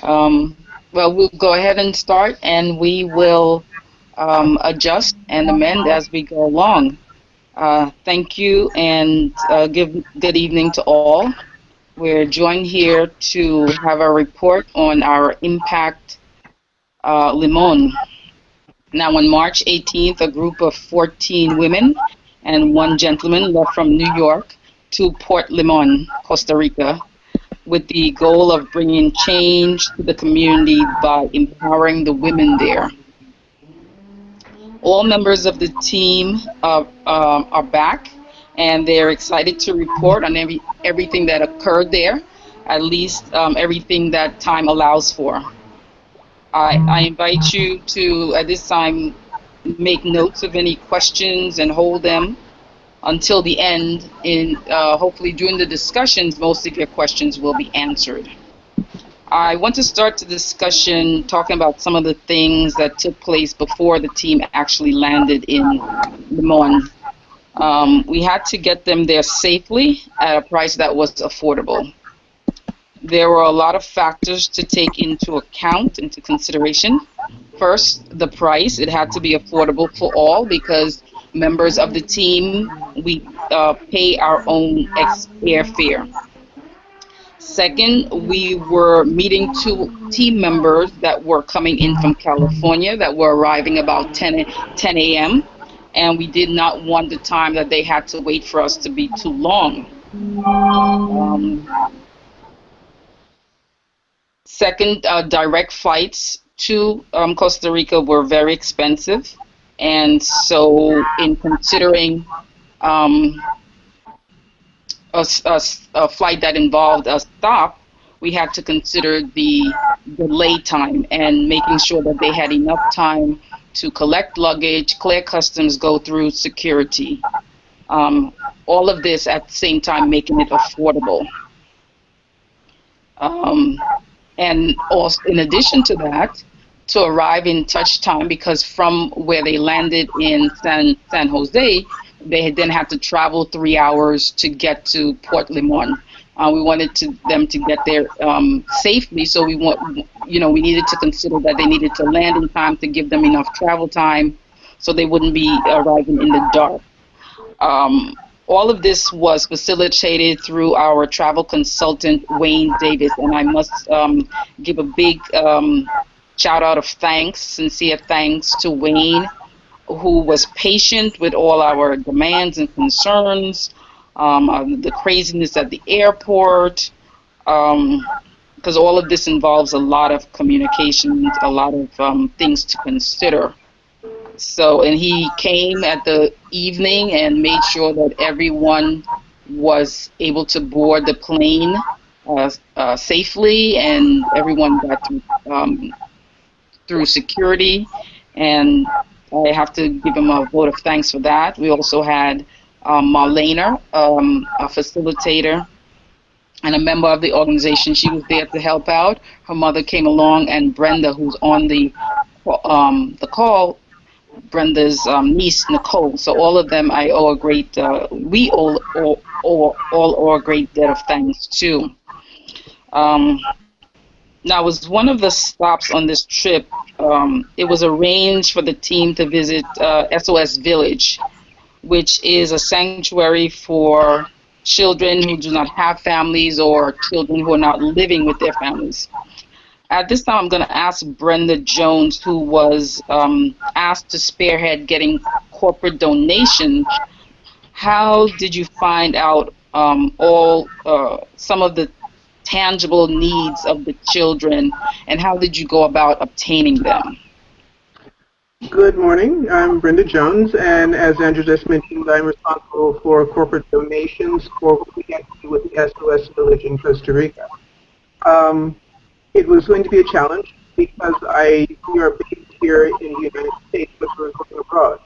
Well, we'll go ahead and start, and we will adjust and amend as we go along. Thank you, and give good evening to all. We're joined here to have a report on our impact Limon. Now, on March 18th, a group of 14 women and one gentleman left from New York to Port Limon, Costa Rica, with the goal of bringing change to the community by empowering the women there. All members of the team are back, and they're excited to report on everything that occurred there, at least everything that time allows for. I invite you to, at this time, make notes of any questions and hold them until the end. In hopefully during the discussions, most of your questions will be answered. I want to start the discussion talking about some of the things that took place before the team actually landed in Limon. We had to get them there safely at a price that was affordable. There were a lot of factors to take into account, into consideration. First, the price. It had to be affordable for all because members of the team, we pay our own airfare. Second, we were meeting two team members that were coming in from California that were arriving about 10 a.m. And we did not want the time that they had to wait for us to be too long. Um, Second, direct flights to Costa Rica were very expensive. And so in considering um, a flight that involved a stop, we had to consider the delay time and making sure that they had enough time to collect luggage, clear customs, go through security. All of this at the same time making it affordable. Um, and also, in addition to that, to arrive in touch time, because from where they landed in San Jose, they then had to travel 3 hours to get to Port Limon. We wanted them to get there safely, so we needed to consider that they needed to land in time to give them enough travel time, so they wouldn't be arriving in the dark. Um, all of this was facilitated through our travel consultant, Wayne Davis, and I must give a big shout out of thanks, sincere thanks to Wayne, who was patient with all our demands and concerns, the craziness at the airport, because all of this involves a lot of communication, a lot of things to consider. So, and he came at the evening and made sure that everyone was able to board the plane safely, and everyone got through security. And I have to give him a vote of thanks for that. We also had Marlena, a facilitator and a member of the organization. She was there to help out. Her mother came along, and Brenda, who's on the call, Brenda's niece, Nicole. So all of them, I owe a great, we all owe a great debt of thanks to. Um, Now, as one of the stops on this trip, it was arranged for the team to visit SOS Village, which is a sanctuary for children who do not have families or children who are not living with their families. At this time, I'm going to ask Brenda Jones, who was asked to spearhead getting corporate donations. How did you find out some of the tangible needs of the children, and how did you go about obtaining them? Good morning. I'm Brenda Jones, and as Andrew just mentioned, I'm responsible for corporate donations for what we had to do with the SOS Village in Costa Rica. It was going to be a challenge because we are based here in the United States, but we're going abroad.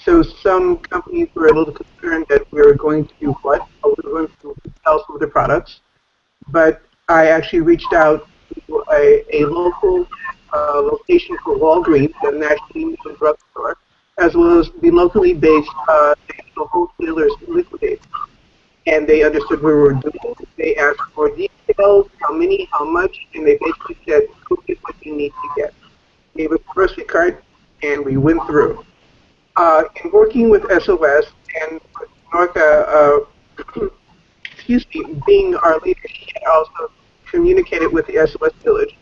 So some companies were a little concerned that we were going to do what? How we were going to sell some of the products. But I actually reached out to a local location for Walgreens, a national drugstore, as well as the locally based national wholesalers and liquidators. And they understood what we were doing. They asked for details details, how many, how much, and they basically said, go get what you need to get. Gave us a grocery cart, and we went through. In working with SOS and Norca, excuse me, being our leader, she had also communicated with the SOS Village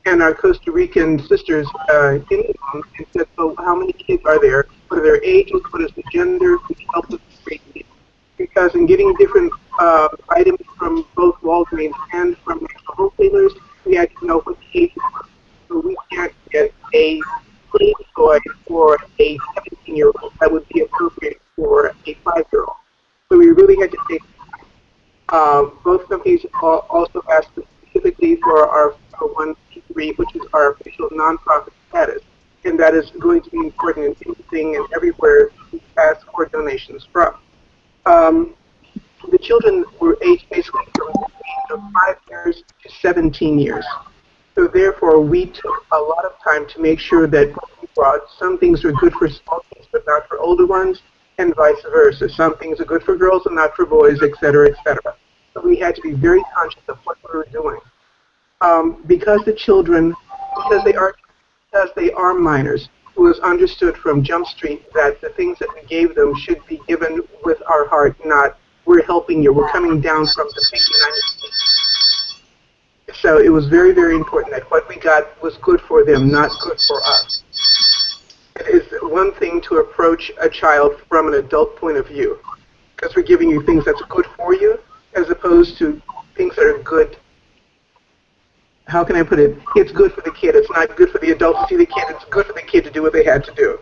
and our Costa Rican sisters in Limon and said, so how many kids are there? What are their ages? What is the gender? Which helped us greatly. Because in getting different items from both Walgreens and from national wholesalers, we had to know what the ages were. So we can't get a play toy for a 17-year-old that would be appropriate for a 5-year-old. So we really had to take both companies also asked specifically for our 501c3, which is our official nonprofit status, and that is going to be important in anything and everywhere we ask for donations from. The children were aged basically from the age of 5 years to 17 years. So therefore, we took a lot of time to make sure that we brought some things are good for small kids but not for older ones, and vice versa. Some things are good for girls and not for boys, et cetera, et cetera. So we had to be very conscious of what we were doing. Because the children, because they are minors, it was understood from Jump Street that the things that we gave them should be given with our heart, not we're helping you, we're coming down from the big United States. So it was very, very important that what we got was good for them, not good for us. It is one thing to approach a child from an adult point of view, because we're giving you things that's good for you, as opposed to things that are good. How can I put it? It's good for the kid. It's not good for the adult to see the kid. It's good for the kid to do what they had to do.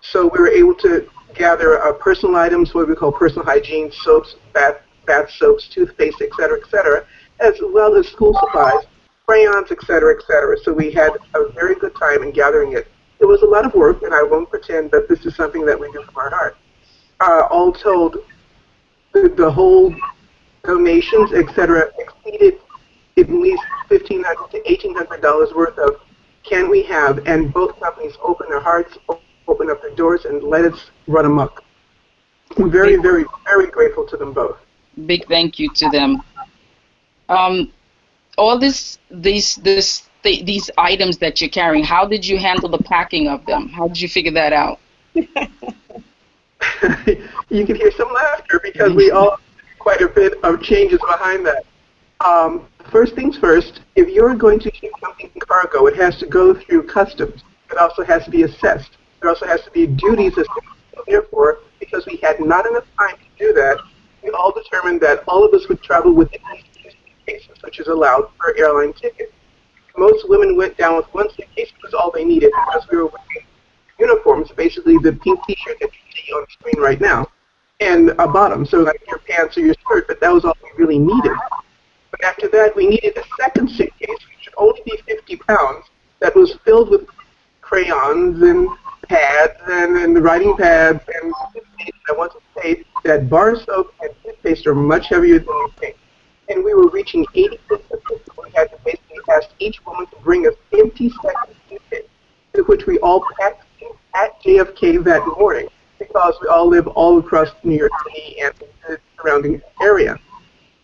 So we were able to gather personal items, what we call personal hygiene, soaps, bath soaps, toothpaste, et cetera, as well as school supplies, crayons, et cetera, et cetera. So we had a very good time in gathering it. It was a lot of work, and I won't pretend that this is something that we do from our heart. All told, the whole donations, et cetera, exceeded at least $1,500 to $1,800 worth of can we have, and both companies opened their hearts, opened up their doors, and let us run amok. I'm very, very, very grateful to them both. Big thank you to them. All these items that you're carrying, how did you handle the packing of them? How did you figure that out? You can hear some laughter because we all quite a bit of changes behind that. First things first, if you're going to ship something in cargo, it has to go through customs. It also has to be assessed. There also has to be duties assessed. Therefore, because we had not enough time to do that, we all determined that all of us would travel with at least 2 suitcases, which is allowed per airline ticket. Most women went down with 1 suitcase because all they needed, because we were wearing uniforms, basically the pink T-shirt that you see on the screen right now, and a bottom, so like your pants or your skirt, but that was all we really needed. But after that, we needed a second suitcase, which should only be 50 pounds, that was filled with crayons and pads and the writing pads and toothpaste. I want to say that bar soap and toothpaste are much heavier than you think. And we were reaching 80 distances, so we had to basically ask each woman to bring us 50 second suitcase, which we all packed at JFK that morning, because we all live all across New York City and the surrounding area.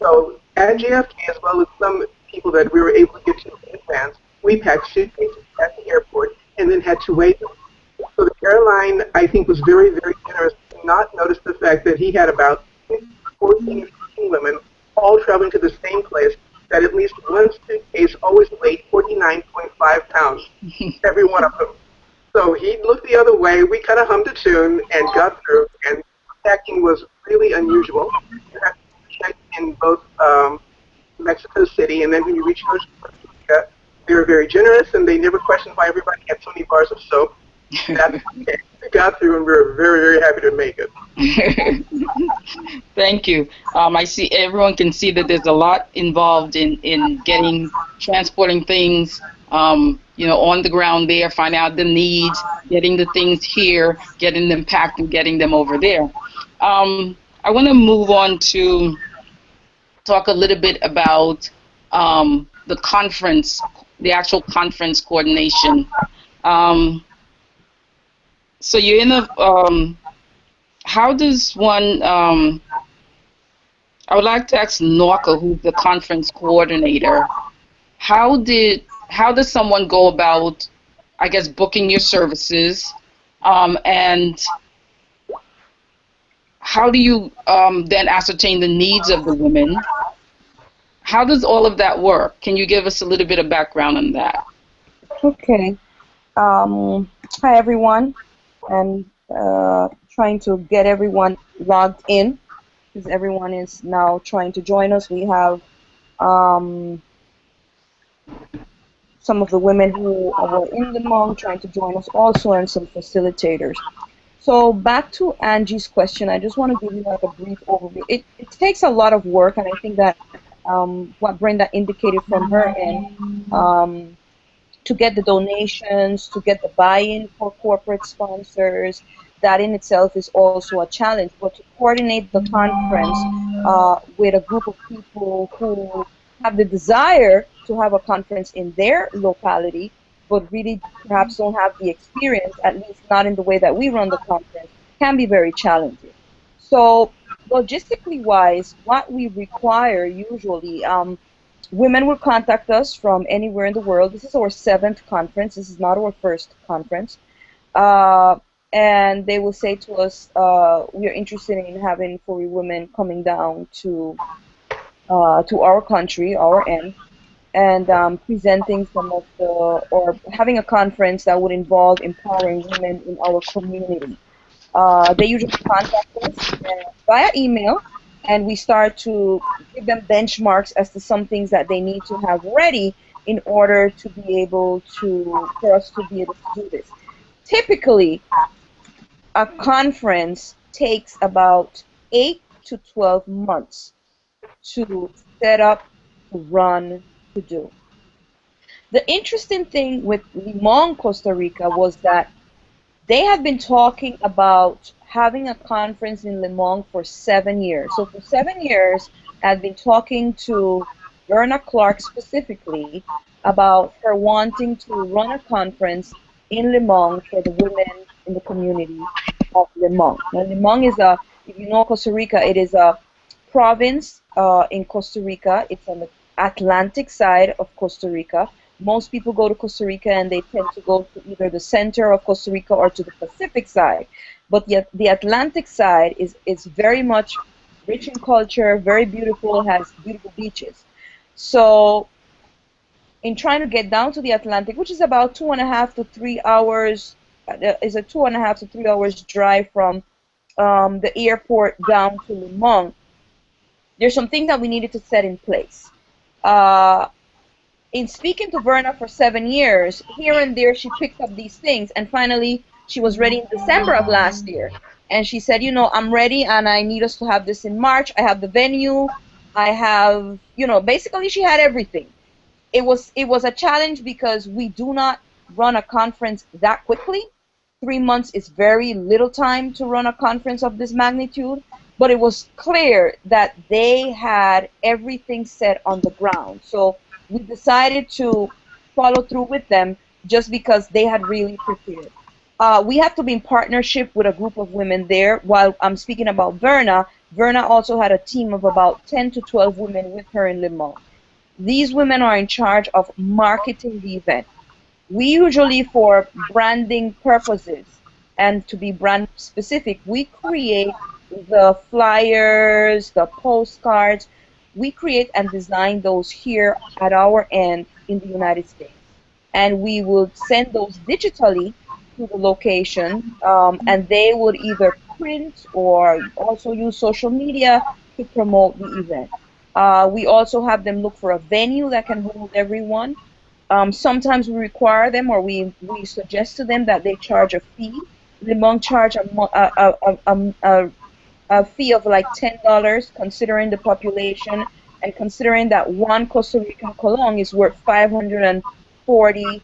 So at JFK, as well as some people that we were able to get to in advance, we packed suitcases at the airport and then had to wait them. So the airline, I think, was very, very generous to not notice the fact that he had about 14 or 15 women all traveling to the same place, that at least one suitcase always weighed 49.5 pounds, every one of them. So he looked the other way, we kind of hummed a tune and got through, and packing was really unusual. You have to check in both Mexico City, and then when you reach Costa Rica, they were very generous, and they never questioned why everybody had so many bars of soap. That's okay. We got through, and we were very, very happy to make it. Thank you. I see everyone can see that there's a lot involved in transporting things, on the ground there, find out the needs, getting the things here, getting them packed, and getting them over there. I want to move on to talk a little bit about the conference, the actual conference coordination. So you're in a, how does one, I would like to ask Norca, who's the conference coordinator, how does someone go about, I guess, booking your services, and how do you then ascertain the needs of the women? How does all of that work? Can you give us a little bit of background on that? Okay. Hi everyone, and trying to get everyone logged in because everyone is now trying to join us. We have um, some of the women who were in the Hmong trying to join us also, and some facilitators. So back to Angie's question, I just want to give you like a brief overview. It takes a lot of work, and I think that what Brenda indicated from her end, to get the donations, to get the buy-in for corporate sponsors, that in itself is also a challenge. But to coordinate the conference with a group of people who have the desire to have a conference in their locality, but really perhaps don't have the experience, at least not in the way that we run the conference, can be very challenging. So logistically wise, what we require usually, women will contact us from anywhere in the world. This is our 7th conference. This is not our 1st conference. And they will say to us, we are interested in having 40 women coming down to our country, our end, and presenting some of the, or having a conference that would involve empowering women in our community. They usually contact us via email, and we start to give them benchmarks as to some things that they need to have ready in order to be able to, for us to be able to do this. Typically, a conference takes about 8 to 12 months to set up, to run, to do. The interesting thing with Limon, Costa Rica was that they have been talking about having a conference in Limon for 7 years. So for 7 years, I've been talking to Verna Clark specifically about her wanting to run a conference in Limon for the women in the community of Limon. Now, Limon is a, if you know Costa Rica, it is a province in Costa Rica. It's on the Atlantic side of Costa Rica. Most people go to Costa Rica and they tend to go to either the center of Costa Rica or to the Pacific side. But yet the Atlantic side is very much rich in culture, very beautiful, has beautiful beaches. So in trying to get down to the Atlantic, which is about 2.5 to 3 hours, is a 2.5 to 3 hours drive from the airport down to Limon, there's some things that we needed to set in place. In speaking to Verna for 7 years, here and there she picked up these things, and finally she was ready in December of last year. And she said, you know, I'm ready and I need us to have this in March. I have the venue. I have, you know, basically she had everything. It was a challenge because we do not run a conference that quickly. 3 months is very little time to run a conference of this magnitude, but it was clear that they had everything set on the ground. So we decided to follow through with them just because they had really prepared. We have to be in partnership with a group of women there. While I'm speaking about Verna, Verna also had a team of about 10 to 12 women with her in Limon. These women are in charge of marketing the event. We usually, for branding purposes and to be brand specific, we create the flyers, the postcards. We create and design those here at our end in the United States. And we would send those digitally to the location, and they would either print or also use social media to promote the event. We also have them look for a venue that can hold everyone. Sometimes we require them, or we suggest to them that they charge a fee. Limon charge a fee of like $10, considering the population and considering that one Costa Rican colon is worth 540,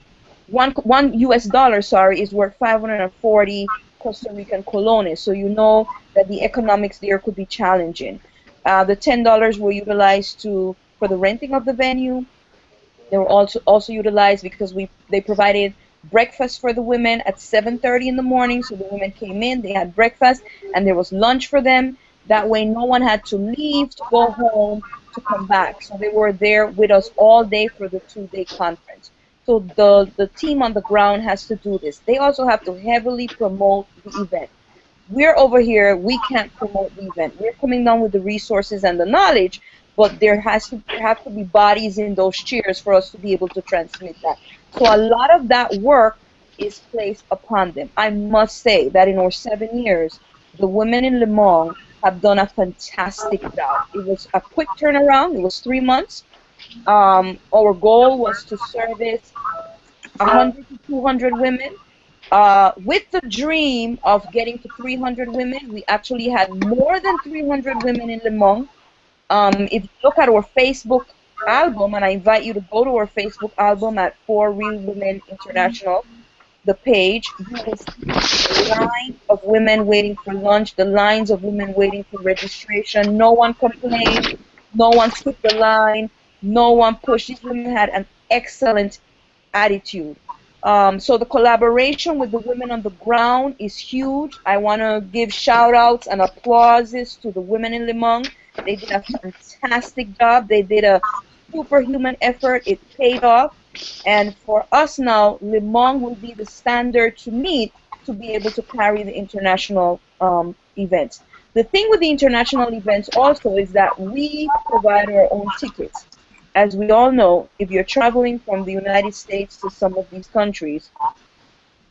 one US dollar, sorry, is worth 540 Costa Rican colones. So you know that the economics there could be challenging. The $10 were utilized for the renting of the venue. They were also utilized because they provided breakfast for the women at 7:30 in the morning. So the women came in, they had breakfast, and there was lunch for them. That way no one had to leave to go home to come back. So they were there with us all day for the 2-day conference. So the team on the ground has to do this. They also have to heavily promote the event. We're over here, we can't promote the event. We're coming down with the resources and the knowledge, but there have to be bodies in those chairs for us to be able to transmit that. So a lot of that work is placed upon them. I must say that in our 7 years, the women in Limon have done a fantastic job. It was a quick turnaround. It was 3 months. Our goal was to service 100 to 200 women. With the dream of getting to 300 women, we actually had more than 300 women in Le Mans. If you look at our Facebook album, and I invite you to go to our Facebook album at For Real Women International, the page, you will see the line of women waiting for lunch, the lines of women waiting for registration. No one complained, no one skipped the line, no one pushed. These women had an excellent attitude. So the collaboration with the women on the ground is huge. I want to give shout outs and applauses to the women in Limon. They did a fantastic job. They did a superhuman effort. It paid off. And for us now, Limon will be the standard to meet to be able to carry the international events. The thing with the international events also is that we provide our own tickets. As we all know, if you're traveling from the United States to some of these countries,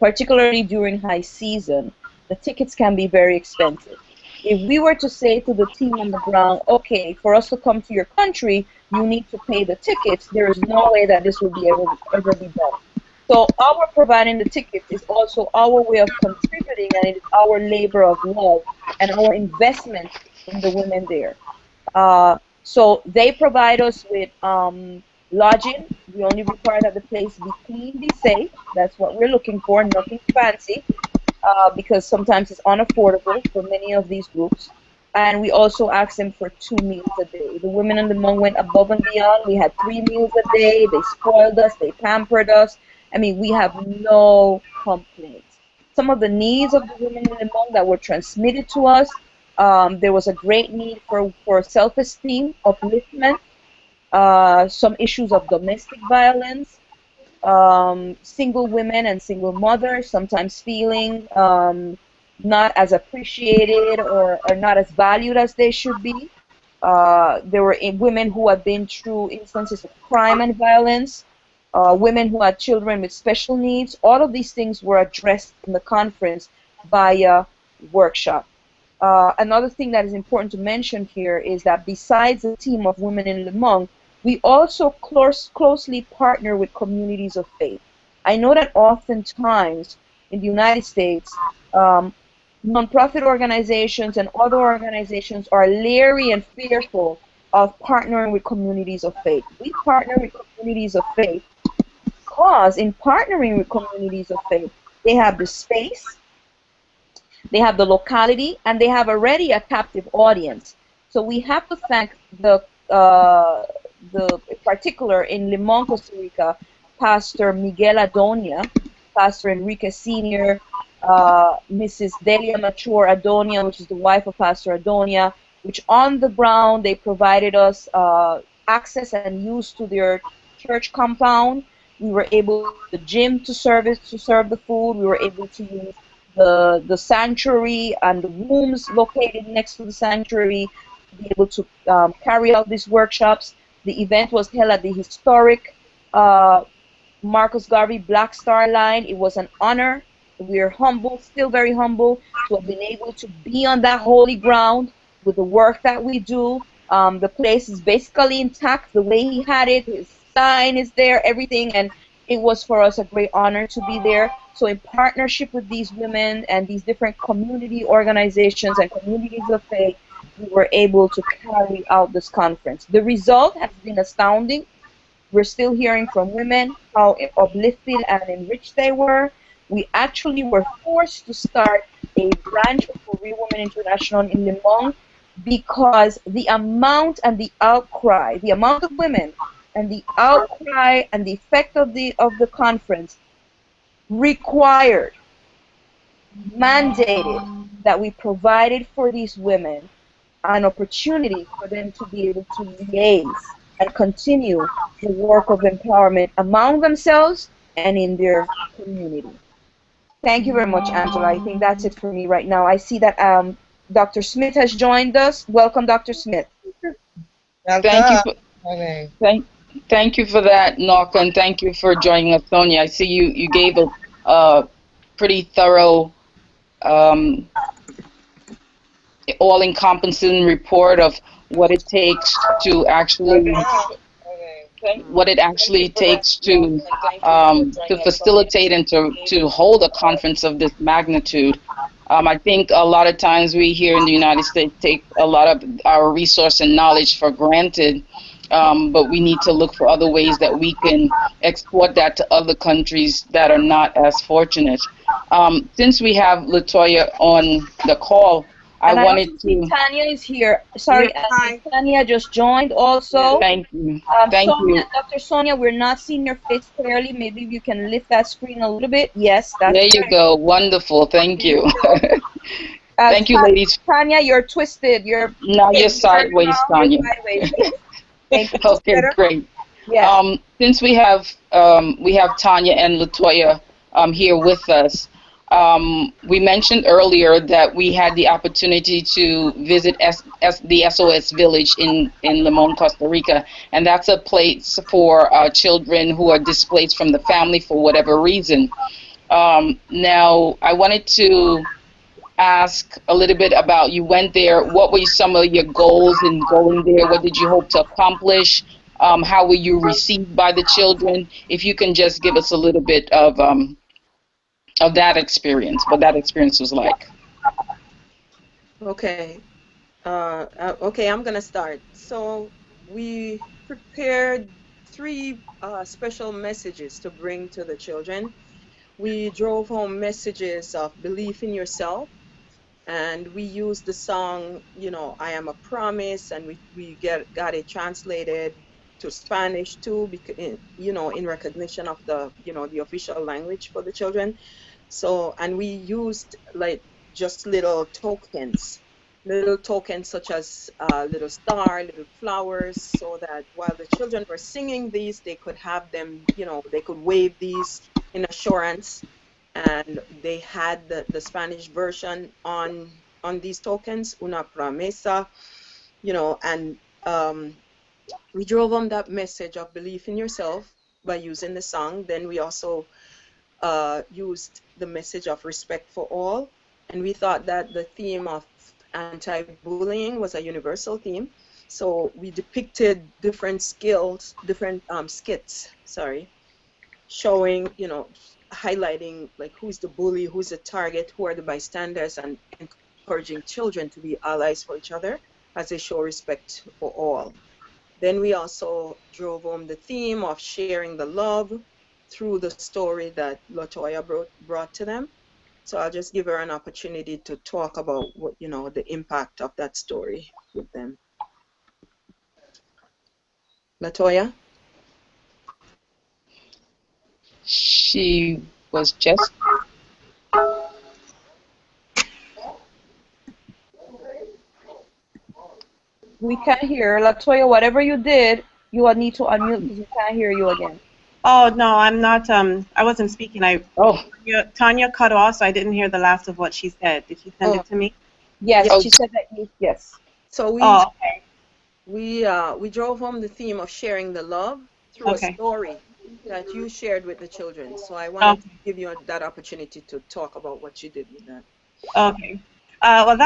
particularly during high season, the tickets can be very expensive. If we were to say to the team on the ground, okay, for us to come to your country, you need to pay the tickets, there is no way that this will be ever be done. So our providing the tickets is also our way of contributing, and it is our labor of love and our investment in the women there. So they provide us with lodging. We only require that the place be clean, be safe. That's what we're looking for, nothing fancy, because sometimes it's unaffordable for many of these groups. And we also ask them for 2 meals a day. The women in the Hmong went above and beyond. We had 3 meals a day. They spoiled us. They pampered us. I mean, we have no complaints. Some of the needs of the women in the Hmong that were transmitted to us, there was a great need for self-esteem, upliftment, some issues of domestic violence, single women and single mothers sometimes feeling not as appreciated or not as valued as they should be. There were women who had been through instances of crime and violence, women who had children with special needs. All of these things were addressed in the conference via workshop. Another thing that is important to mention here is that besides the team of women in Le Mans, we also closely partner with communities of faith. I know that oftentimes in the United States, nonprofit organizations and other organizations are leery and fearful of partnering with communities of faith. We partner with communities of faith because in partnering with communities of faith, they have the space, they have the locality, and they have already a captive audience. So we have to thank the particular in Limon, Costa Rica, Pastor Miguel Adonia, Pastor Enrique Sr., Mrs. Delia Mature Adonia, which is the wife of Pastor Adonia, which on the ground they provided us access and use to their church compound. We were able to use the gym to serve the food. We were able to use the sanctuary and the rooms located next to the sanctuary to be able to carry out these workshops. The event was held at the historic Marcus Garvey Black Star Line. It was an honor. We are humble, still very humble, to have been able to be on that holy ground with the work that we do. The place is basically intact the way he had it. His sign is there, everything, and it was for us a great honor to be there. So in partnership with these women and these different community organizations and communities of faith, we were able to carry out this conference. The result has been astounding. We're still hearing from women how uplifted and enriched they were. We actually were forced to start a branch of For Real Women International in Limon because the amount and the outcry, the amount of women and the outcry and the effect of the conference required, mandated that we provided for these women an opportunity for them to be able to liaise and continue the work of empowerment among themselves and in their community. Thank you very much, Angela. I think that's it for me right now. I see that Dr. Smith has joined us. Welcome, Dr. Smith. Thank you Welcome. for Okay. thank you for that, Norca, and thank you for joining us, Sonia. I see you gave a pretty thorough, um, all-encompassing report of what it takes to actually Okay. what it actually takes to facilitate and to hold a conference of this magnitude. I think a lot of times we here in the United States take a lot of our resource and knowledge for granted, but we need to look for other ways that we can export that to other countries that are not as fortunate. Since we have Latoya on the call, I And I also wanted see to Tanya is here. Yeah, Sorry, hi. Tanya just joined Yeah. also. thank you. Thank Sonia, you. Dr. Sonia, we're not seeing your face clearly. Maybe you can lift that screen a little bit. Yes, that's There you great. go. Wonderful. Thank Thank you. you. Thank you, ladies. Tanya, you're twisted. You're Now you're turned sideways, around. You're Tanya. sideways. Yes. Thank you. Is this Okay, better? great. Yes. Since we have Tanya and Latoya here with us, we mentioned earlier that we had the opportunity to visit the SOS Village in Limon, Costa Rica, and that's a place for children who are displaced from the family for whatever reason. Now, I wanted to ask a little bit about, you went there. What were some of your goals in going there? What did you hope to accomplish? How were you received by the children? If you can just give us a little bit of that experience, what that experience was like. Okay. Okay, I'm gonna start. So we prepared three special messages to bring to the children. We drove home messages of belief in yourself, and we used the song, I Am a Promise, and we got it translated to Spanish too, because in recognition of the official language for the children. So, and we used like just little tokens such as little star, little flowers, so that while the children were singing these, they could have them, they could wave these in assurance. And they had the Spanish version on these tokens, una promesa, and we drove home that message of belief in yourself by using the song. Then we also used the message of respect for all. And we thought that the theme of anti-bullying was a universal theme. So we depicted different skills, different skits, sorry, showing, highlighting like who's the bully, who's the target, who are the bystanders, and encouraging children to be allies for each other as they show respect for all. Then we also drove home the theme of sharing the love through the story that Latoya brought to them. So I'll just give her an opportunity to talk about what, the impact of that story with them. Latoya? She was just We can't hear. Latoya, whatever you did, you will need to unmute because we can't hear you again. Oh, no, I'm not, I wasn't speaking. oh Tanya cut off, so I didn't hear the last of what she said. Did she send Oh, it to me? Yes, oh she said that you, yes. so Oh, okay. we drove home the theme of sharing the love through a Okay. story that you shared with the children. So I wanted to Okay. give you that opportunity to talk about what you did with that. Okay. Well,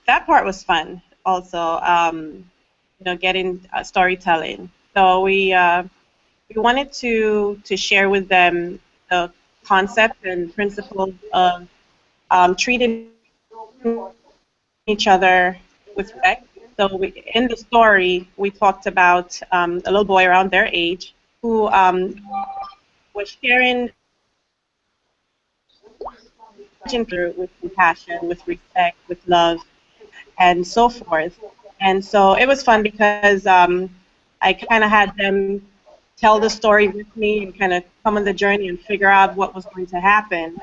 that part was fun also, getting storytelling. So we wanted to share with them the concept and principles of treating each other with respect. So in the story, we talked about a little boy around their age who was sharing with compassion, with respect, with love, and so forth. And so it was fun because I kind of had them tell the story with me and kind of come on the journey and figure out what was going to happen.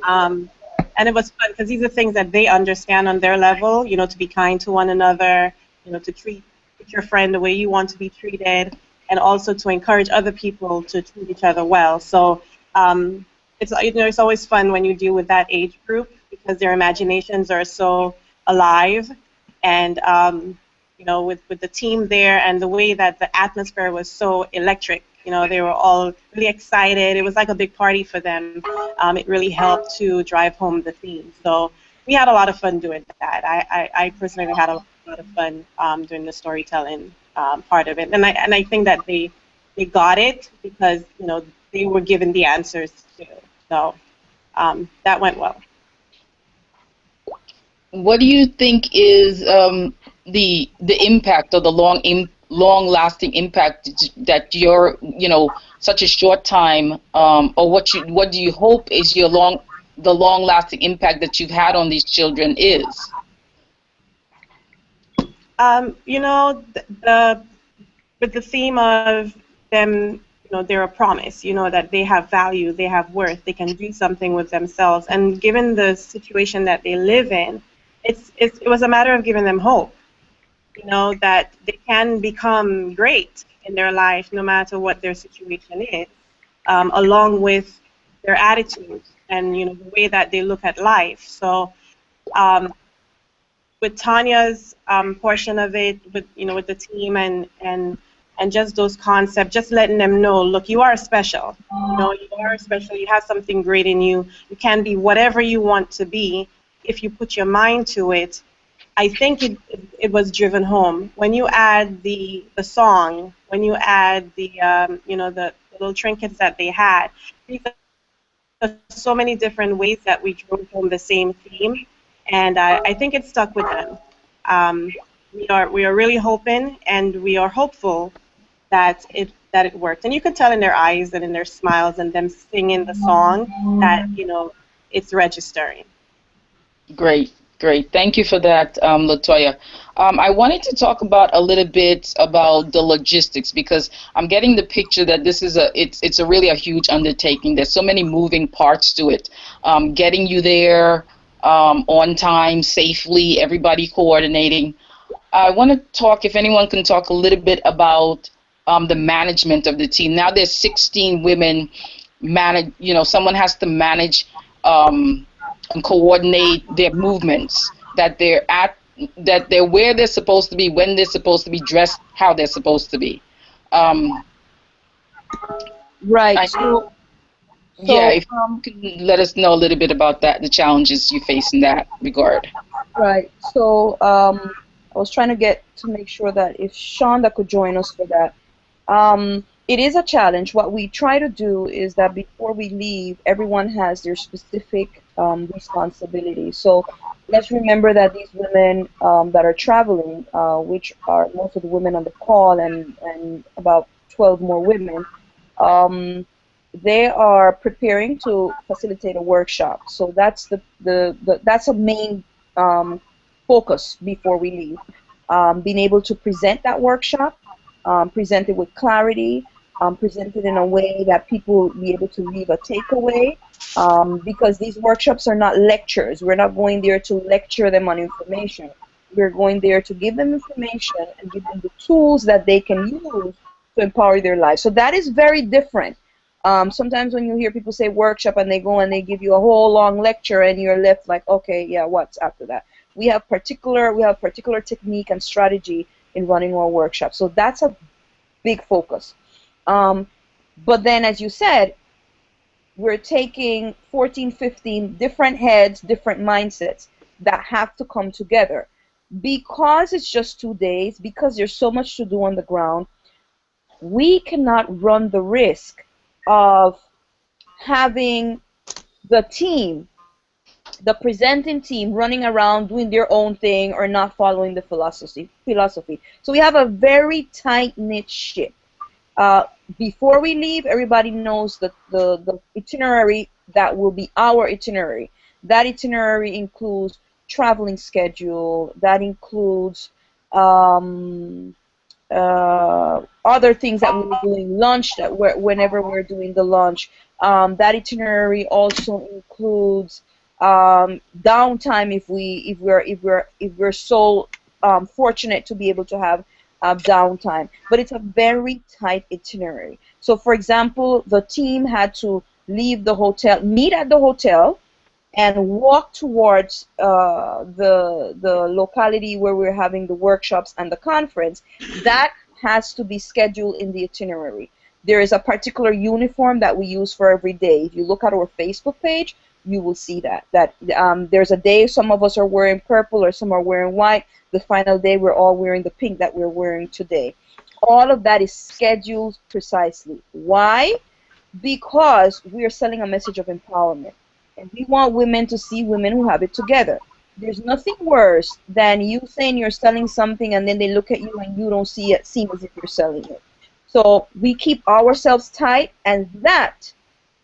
Um, And it was fun because these are things that they understand on their level, you know, to be kind to one another, you know, to treat your friend the way you want to be treated, and also to encourage other people to treat each other well. So it's, you know, it's always fun when you deal with that age group because their imaginations are so alive. And you know, with the team there and the way that the atmosphere was so electric, you know, they were all really excited. It was like a big party for them. It really helped to drive home the theme. So we had a lot of fun doing that. I personally had a lot of fun doing the storytelling part of it. And I think that they got it because, you know, they were given the answers too. So that went well. What do you think is the impact or the long lasting impact that your, you know, such a short time, or what do you hope is the long lasting impact that you've had on these children is? You know, with the theme of them, you know, they're a promise, you know, that they have value, they have worth, they can do something with themselves. And given the situation that they live in, it was a matter of giving them hope, you know, that they can become great in their life no matter what their situation is, along with their attitude and, you know, the way that they look at life. So with Tanya's portion of it, with, you know, with the team and just those concepts, just letting them know, look, you are special. You know, you are special. You have something great in you. You can be whatever you want to be if you put your mind to it. I think it was driven home. When you add the song, when you add the you know, the little trinkets that they had, these are so many different ways that we drove home the same theme, and I think it stuck with them. We are really hoping, and we are hopeful that it worked. And you could tell in their eyes and in their smiles and them singing the song that, you know, it's registering. Great, great. Thank you for that, Latoya. I wanted to talk about a little bit about the logistics because I'm getting the picture that this is it's a really a huge undertaking. There's so many moving parts to it. Getting you there on time, safely, everybody coordinating. I want to talk, if anyone can talk a little bit about the management of the team. Now there's 16 women manage, you know, someone has to manage and coordinate their movements, that they're where they're supposed to be, when they're supposed to be dressed, how they're supposed to be. Um, Right. I, yeah, if you can let us know a little bit about that, the challenges you face in that regard. Right. So I was trying to make sure that if Shonda could join us for that. It is a challenge. What we try to do is that before we leave, everyone has their specific responsibility. So let's remember that these women that are traveling, which are most of the women on the call and about 12 more women, they are preparing to facilitate a workshop. So that's that's a main focus before we leave. Being able to present that workshop, present it with clarity, present it in a way that people will be able to leave a takeaway. Because these workshops are not lectures. We're not going there to lecture them on information. We're going there to give them information and give them the tools that they can use to empower their lives. So that is very different. Sometimes when you hear people say workshop and they go and they give you a whole long lecture and you're left like, okay, yeah, what's after that? We have particular technique and strategy in running our workshop. So that's a big focus. But then, as you said, we're taking 14, 15 different heads, different mindsets that have to come together. Because it's just 2 days, because there's so much to do on the ground, we cannot run the risk of having the team, the presenting team, running around doing their own thing or not following the philosophy. So we have a very tight-knit ship. Before we leave, everybody knows that the itinerary that will be our itinerary. That itinerary includes traveling schedule. That includes other things that we're doing, lunch, whenever we're doing the lunch. That itinerary also includes downtime if we're so fortunate to be able to have downtime. But it's a very tight itinerary. So, for example, the team had to leave the hotel, meet at the hotel, and walk towards the locality where we're having the workshops and the conference. That has to be scheduled in the itinerary. There is a particular uniform that we use for every day. If you look at our Facebook page, you will see that there's a day some of us are wearing purple or some are wearing white. The final day we're all wearing the pink that we're wearing today. All of that is scheduled precisely. Why? Because we are selling a message of empowerment. And we want women to see women who have it together. There's nothing worse than you saying you're selling something and then they look at you and you don't see it, seem as if you're selling it. So we keep ourselves tight, and that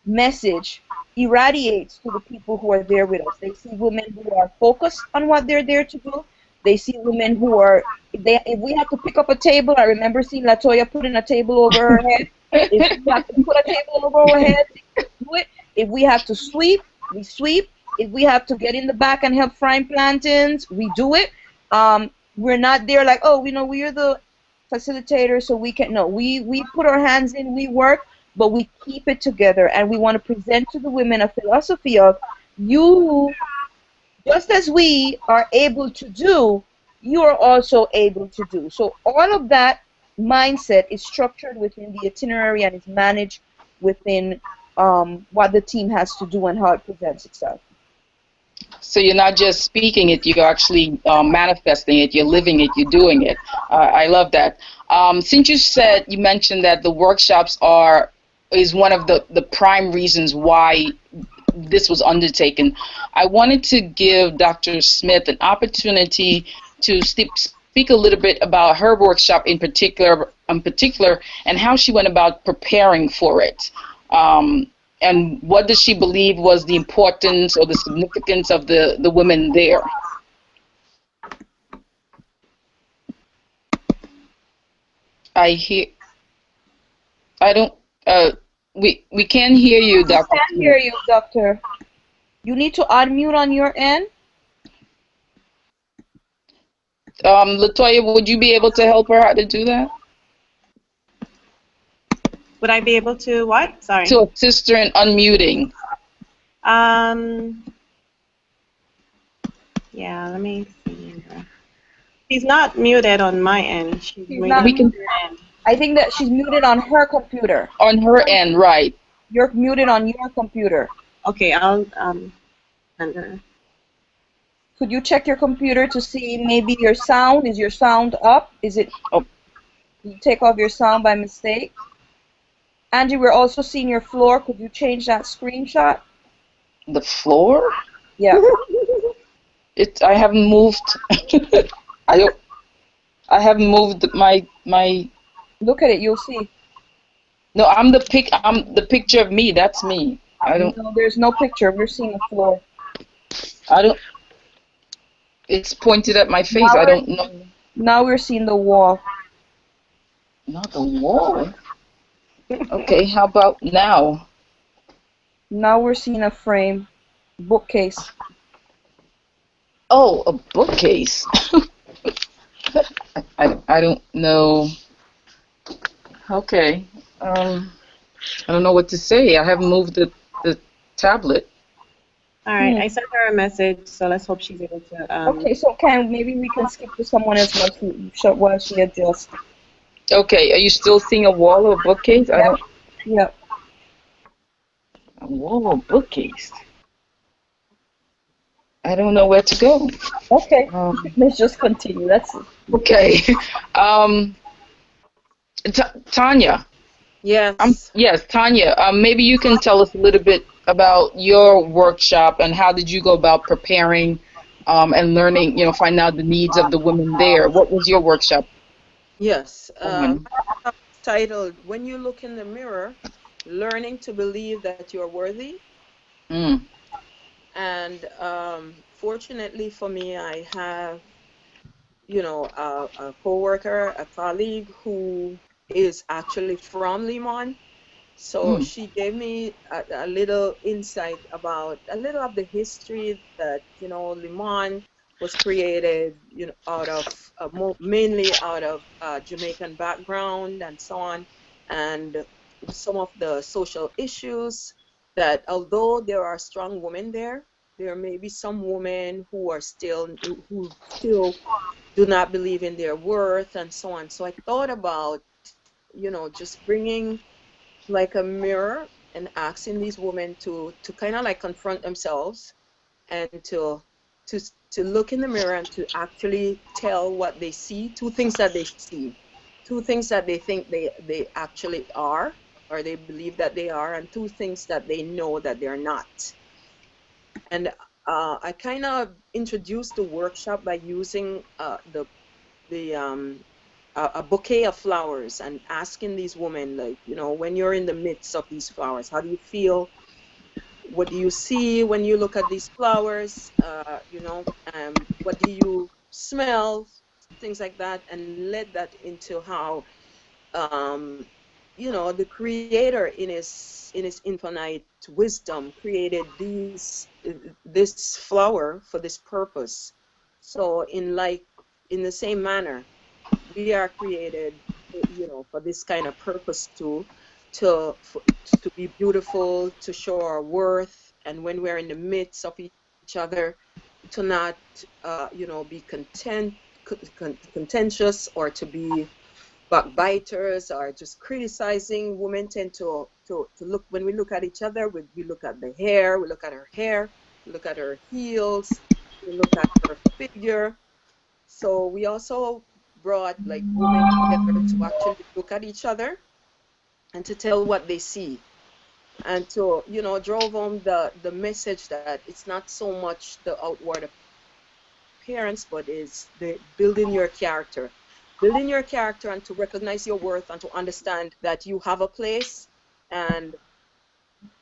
message irradiates to the people who are there with us. They see women who are focused on what they're there to do. They see women who are, if we have to pick up a table, I remember seeing Latoya putting a table over her head. If we have to put a table over our head, we do it. If we have to sweep, we sweep. If we have to get in the back and help frying plantains, we do it. We're not there like, oh, we're the facilitators, so we can. No, we put our hands in, we work, but we keep it together, and we want to present to the women a philosophy of you, just as we are able to do, you are also able to do. So all of that mindset is structured within the itinerary and is managed within what the team has to do and how it presents itself. So you're not just speaking it, you're actually manifesting it, you're living it, you're doing it. I love that. Since you mentioned that the workshops is one of the prime reasons why this was undertaken, I wanted to give Dr. Smith an opportunity to speak a little bit about her workshop in particular, and how she went about preparing for it. And what does she believe was the importance or the significance of the women there? We can't hear you, Dr. We can't hear you, Doctor. You need to unmute on your end. Latoya, would you be able to help her how to do that? Would I be able to what? Sorry. To assist her in unmuting. Yeah, let me see. She's not muted on my end. She's not muted. I think that she's muted on her computer. On her end, right. You're muted on your computer. Okay, I'll Could you check your computer to see maybe your sound? Is your sound up? Is it? Oh. You take off your sound by mistake. Angie, we're also seeing your floor. Could you change that screenshot? The floor? Yeah. I haven't moved. I haven't moved my. Look at it. You'll see. No, I'm the picture of me. That's me. No, there's no picture. We're seeing a floor. It's pointed at my face. I don't know. Now we're seeing the wall. Not the wall. Okay, how about now? Now we're seeing a frame, bookcase. Oh, a bookcase. I don't know. Okay. I don't know what to say. I haven't moved the tablet. All right, I sent her a message, so let's hope she's able to. Okay, so maybe we can skip to someone else while she adjusts. Okay, are you still seeing a wall or a bookcase? Yeah. A wall or bookcase? I don't know where to go. Okay, let's just continue. That's it. Okay. Tanya. Yes. Yes, Tanya. Maybe you can tell us a little bit about your workshop and how did you go about preparing and learning, find out the needs of the women there. What was your workshop? Yes. Titled, When You Look in the Mirror, Learning to Believe That You're Worthy. And fortunately for me, I have, a coworker, a colleague who is actually from Limon. So she gave me a little insight about a little of the history that, you know, Limon was created, you know, out of mainly out of Jamaican background and so on, and some of the social issues that although there are strong women there, there may be some women who still do not believe in their worth and so on. So I thought about, you know, just bringing like a mirror and asking these women to kind of like confront themselves and to to look in the mirror and to actually tell what they see, two things that they see, two things that they think they actually are or they believe that they are, and two things that they know that they're not. And I kind of introduced the workshop by using a bouquet of flowers and asking these women, like, you know, when you're in the midst of these flowers, how do you feel? What do you see when you look at these flowers? You know, what do you smell? Things like that, and led that into how, um, you know, the Creator in His infinite wisdom created this flower for this purpose. So in the same manner, we are created, you know, for this kind of purpose too, to to be beautiful, to show our worth, and when we're in the midst of each other, to not, you know, be contentious or to be backbiters or just criticizing. Women tend to look, when we look at each other, we look at the hair, we look at her hair, we look at her heels, we look at her figure. So we also brought like women together to actually look at each other and to tell what they see, and to, you know, drove home the message that it's not so much the outward appearance, but is the building your character. Building your character and to recognize your worth and to understand that you have a place, and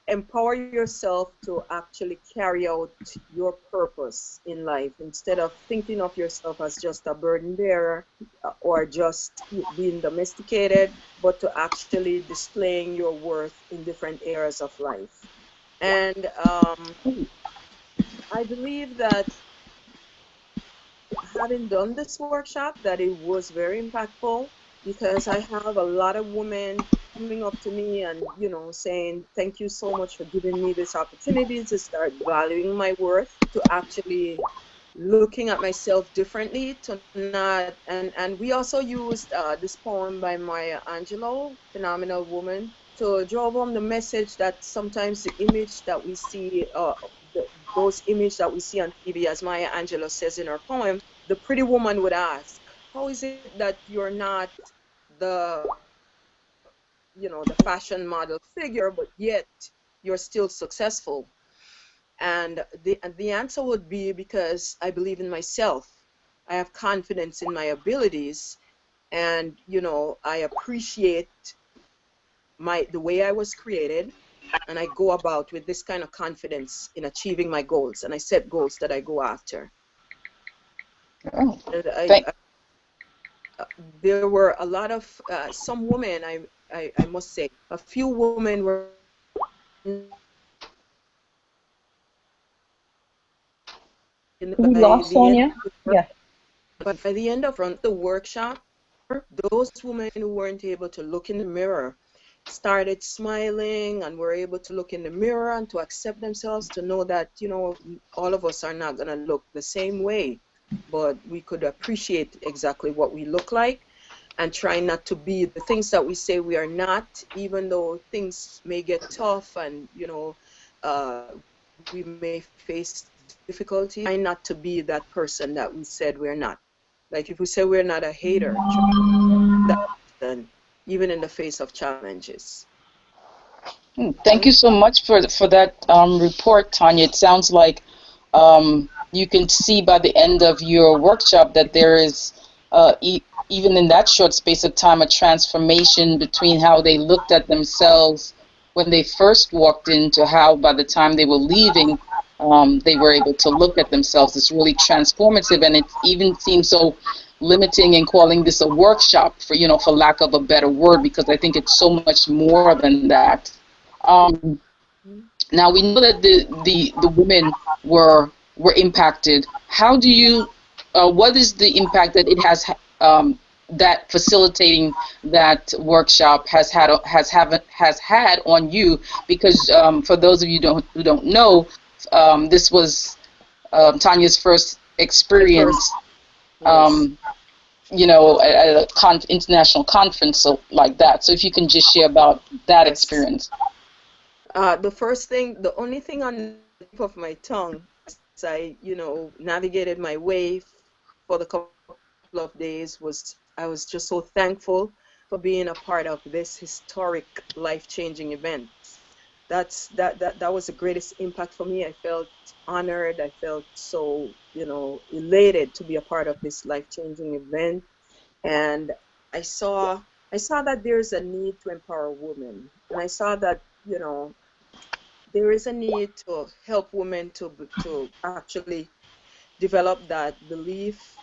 empower yourself to actually carry out your purpose in life instead of thinking of yourself as just a burden bearer or just being domesticated, but to actually displaying your worth in different areas of life. And I believe that having done this workshop, that it was very impactful, because I have a lot of women coming up to me and, you know, saying, thank you so much for giving me this opportunity to start valuing my worth, to actually looking at myself differently, to not, and we also used this poem by Maya Angelou, Phenomenal Woman, to draw home the message that sometimes the image that we see, those images that we see on TV, as Maya Angelou says in her poem, the pretty woman would ask, how is it that you're not the, you know, the fashion model figure, but yet you're still successful? And the answer would be, because I believe in myself. I have confidence in my abilities, and, you know, I appreciate the way I was created, and I go about with this kind of confidence in achieving my goals, and I set goals that I go after. Oh, And thank. there were a lot of some women, I must say, a few women were not We by lost the end Sonia. of the work, Yeah. but by the end of the workshop, those women who weren't able to look in the mirror started smiling and were able to look in the mirror and to accept themselves, to know that, you know, all of us are not going to look the same way, but we could appreciate exactly what we look like and try not to be the things that we say we are not, even though things may get tough and, you know, we may face difficulties. Try not to be that person that we said we're not. Like if we say we're not a hater, try that person even in the face of challenges. Thank you so much for that report, Tanya. It sounds like you can see by the end of your workshop that there is, even in that short space of time, a transformation between how they looked at themselves when they first walked in to how by the time they were leaving, they were able to look at themselves. It's really transformative, and it even seems so limiting and calling this a workshop for, for lack of a better word, because I think it's so much more than that. Um, Now we know that the women were impacted. How do you, what is the impact that it has, that facilitating that workshop has had on you? Because for those of you who don't know, this was Tanya's first experience, Yes. um, at a international conference like that. So if you can just share about that Yes. experience. The only thing on the tip of my tongue as I, navigated my way for the couple of days was I was just so thankful for being a part of this historic, life-changing event. That was the greatest impact for me. I felt honored. I felt so, elated to be a part of this life-changing event. And I saw I saw that there's a need to empower women, and I saw that, there is a need to help women to actually develop that belief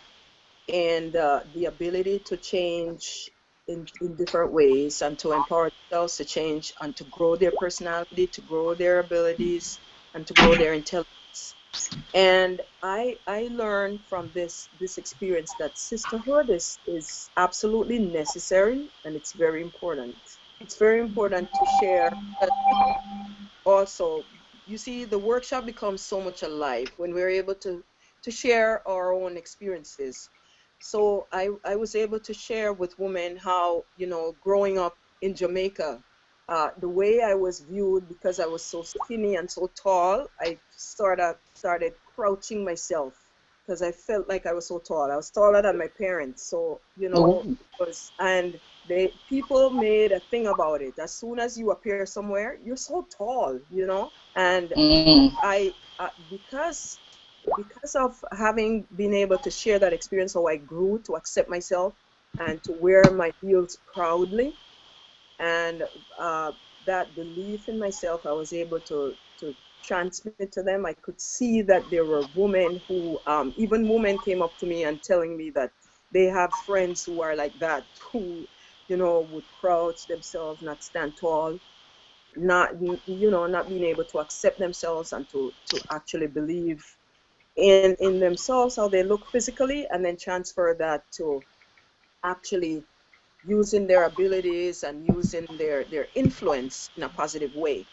and the ability to change in different ways, and to empower themselves to change and to grow their personality, to grow their abilities, and to grow their intelligence. And I learned from this experience that sisterhood is absolutely necessary, and it's very important. It's very important to share. Also, you see, the workshop becomes so much alive when we're able to share our own experiences. So I was able to share with women how, growing up in Jamaica, the way I was viewed because I was so skinny and so tall, I sort of started crouching myself because I felt like I was so tall. I was taller than my parents. So, Oh. it was, and people made a thing about it. As soon as you appear somewhere, you're so tall, and Mm. I because of having been able to share that experience, how I grew to accept myself and to wear my heels proudly, and that belief in myself, I was able to transmit to them. I could see that there were women who, even women came up to me and telling me that they have friends who are like that, who, would crouch themselves, not stand tall, not being able to accept themselves and to actually believe in themselves, how they look physically, and then transfer that to actually using their abilities and using their influence in a positive way,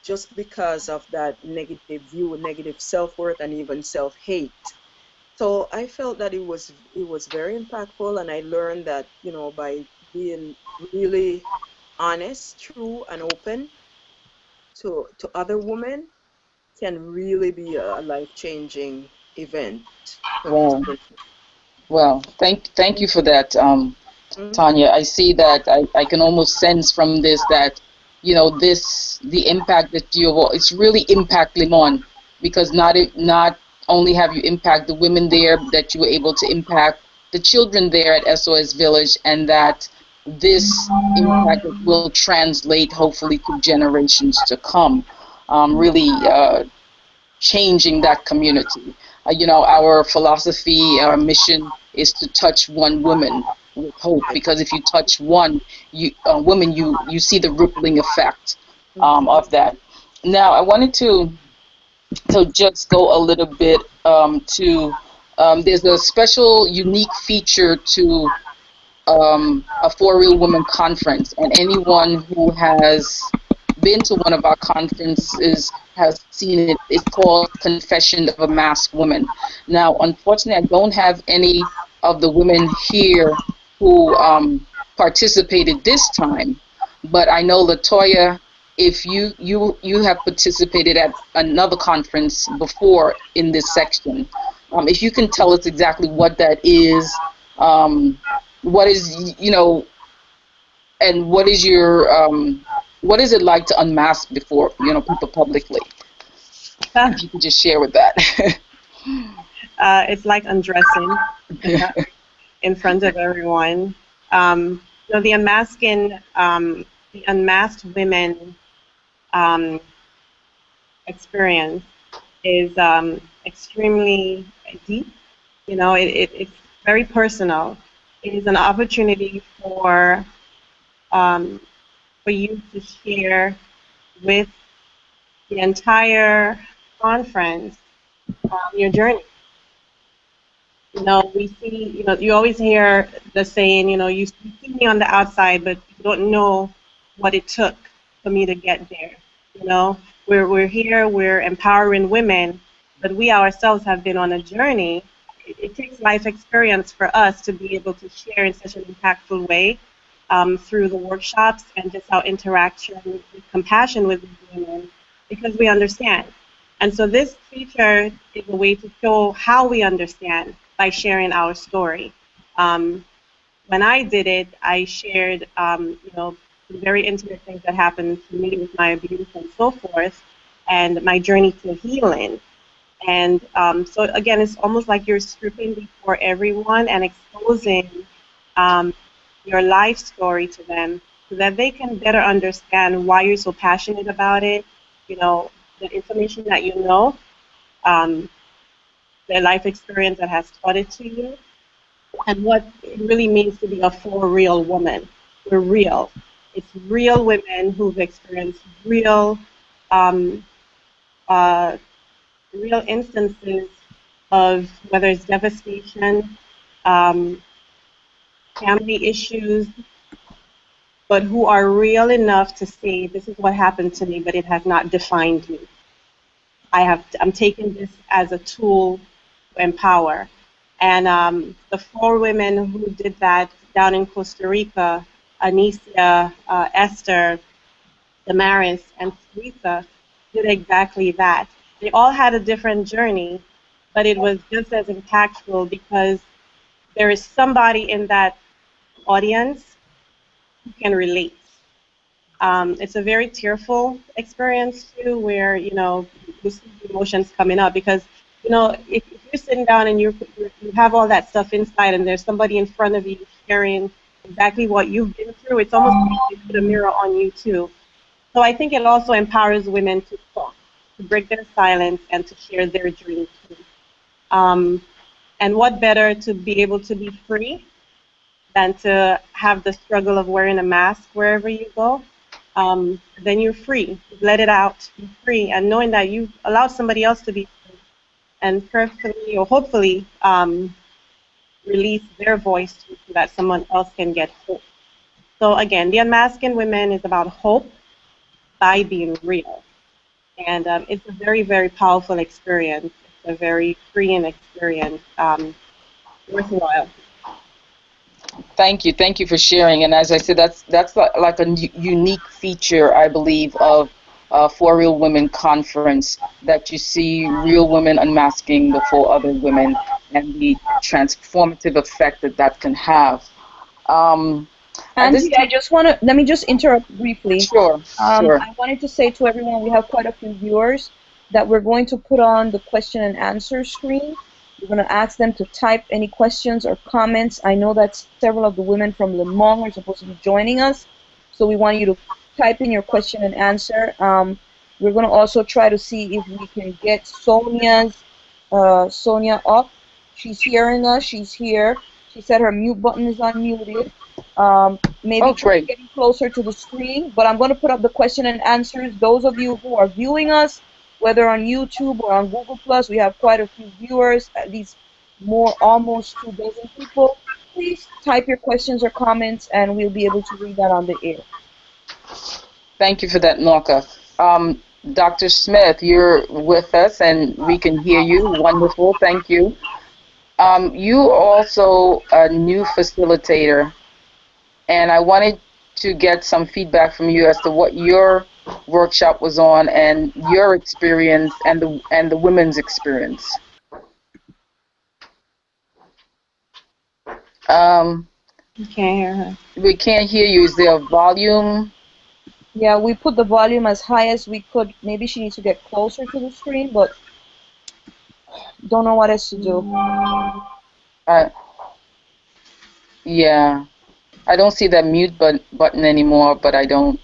just because of that negative view, negative self-worth, and even self-hate. So I felt that it was very impactful, and I learned that, by being really honest, true, and open to other women can really be a life-changing event for these Wow. women. Well, thank you for that, Mhm. Tanya. I see that I can almost sense from this that, the impact that it's really impact Limon, because not only have you impact the women there, that you were able to impact the children there at SOS Village, and that this impact will translate hopefully to generations to come. Really changing that community. Our philosophy, our mission is to touch one woman with hope, because if you touch one woman, you see the rippling effect of that. Now, I wanted to just go a little bit to there's a special, unique feature to a For Real Women conference, and anyone who has been to one of our conferences has seen it. It's called Confession of a Masked Woman. Now, unfortunately, I don't have any of the women here who participated this time, but I know, Latoya, if you have participated at another conference before in this section, if you can tell us exactly what that is, um, what is, and what is it like to unmask before, people publicly? If you could just share with that. It's like undressing in front of everyone. The the unmasked women um, experience is extremely deep. It's very personal. It is an opportunity um, for you to share with the entire conference your journey. You know, we see, you know, you always hear the saying, you know, you see me on the outside, but you don't know what it took for me to get there. You know, we're here, we're empowering women, but we ourselves have been on a journey. It takes life experience for us to be able to share in such an impactful way through the workshops and just our interaction with compassion with these women, because we understand. And so this feature is a way to show how we understand by sharing our story. When I did it, I shared, you know, some very intimate things that happened to me with my abuse and so forth, and my journey to healing. And so again, it's almost like you're stripping before everyone and exposing um, your life story to them so that they can better understand why you're so passionate about it, you know, the information that you know, um, their life experience that has taught it to you, and what it really means to be a for real woman. We're real. It's real women who've experienced real, um, uh, real instances of whether it's devastation, um, family issues, but who are real enough to say, this is what happened to me, but it has not defined me. I'm taking this as a tool to empower. And the 4 women who did that down in Costa Rica, Anicia, Esther, Damaris, and Teresa, did exactly that. They all had a different journey, but it was just as impactful because there is somebody in that audience who can relate. It's a very tearful experience too, where you know you see the emotions coming up because you know if you're sitting down and you have all that stuff inside, and there's somebody in front of you sharing exactly what you've been through, it's almost like they put a mirror on you too. So I think it also empowers women to talk, to break their silence, and to share their journey too. Um, and what better to be able to be free than to have the struggle of wearing a mask wherever you go? Then you're free. Let it out. You're free, and knowing that you allow somebody else to be free, and perfectly or hopefully release their voice too, so that someone else can get hope. So again, the Unmasking Women is about hope by being real, and it's a very, very powerful experience. It's a very freeing experience, worthwhile. Thank you for sharing. And as I said, that's like a unique feature, I believe, of For Real Women conference, that you see real women unmasking before other women and the transformative effect that that can have. At this Angie, I time, just want to let me just interrupt briefly. sure, sure. I wanted to say to everyone, we have quite a few viewers, that we're going to put on the question and answer screen. We're going to ask them to type any questions or comments. I know that several of the women from Limon are supposed to be joining us, so we want you to type in your question and answer. We're going to also try to see if we can get Sonia up. She's hearing us. She's here. She said her mute button is unmuted. Maybe Oh, try great. getting closer to the screen, but I'm going to put up the question and answers. Those of you who are viewing us, whether on YouTube or on Google Plus, we have quite a few viewers, at least almost 24 people. Please type your questions or comments, and we'll be able to read that on the air. Thank you for that, Norca. Dr. Smith, you're with us and we can hear you. Wonderful. Thank you. You also a new facilitator, and I wanted to get some feedback from you as to what your workshop was on and your experience and the women's experience. Okay. We can't hear you. Is there a volume? Yeah, we put the volume as high as we could. Maybe she needs to get closer to the screen, but don't know what else to do. Yeah. I don't see that mute button anymore, but I don't.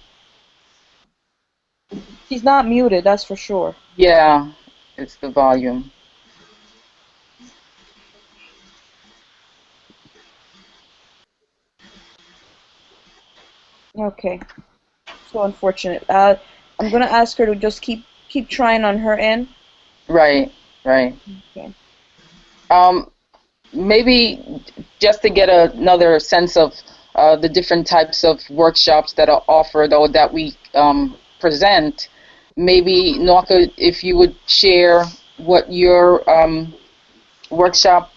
She's not muted, that's for sure. Yeah, it's the volume. Okay. So unfortunate. I'm gonna ask her to just keep trying on her end. Right, right. Okay. Um, Maybe just to get another sense of the different types of workshops that are offered or that we present, maybe Norca, if you would share what your workshop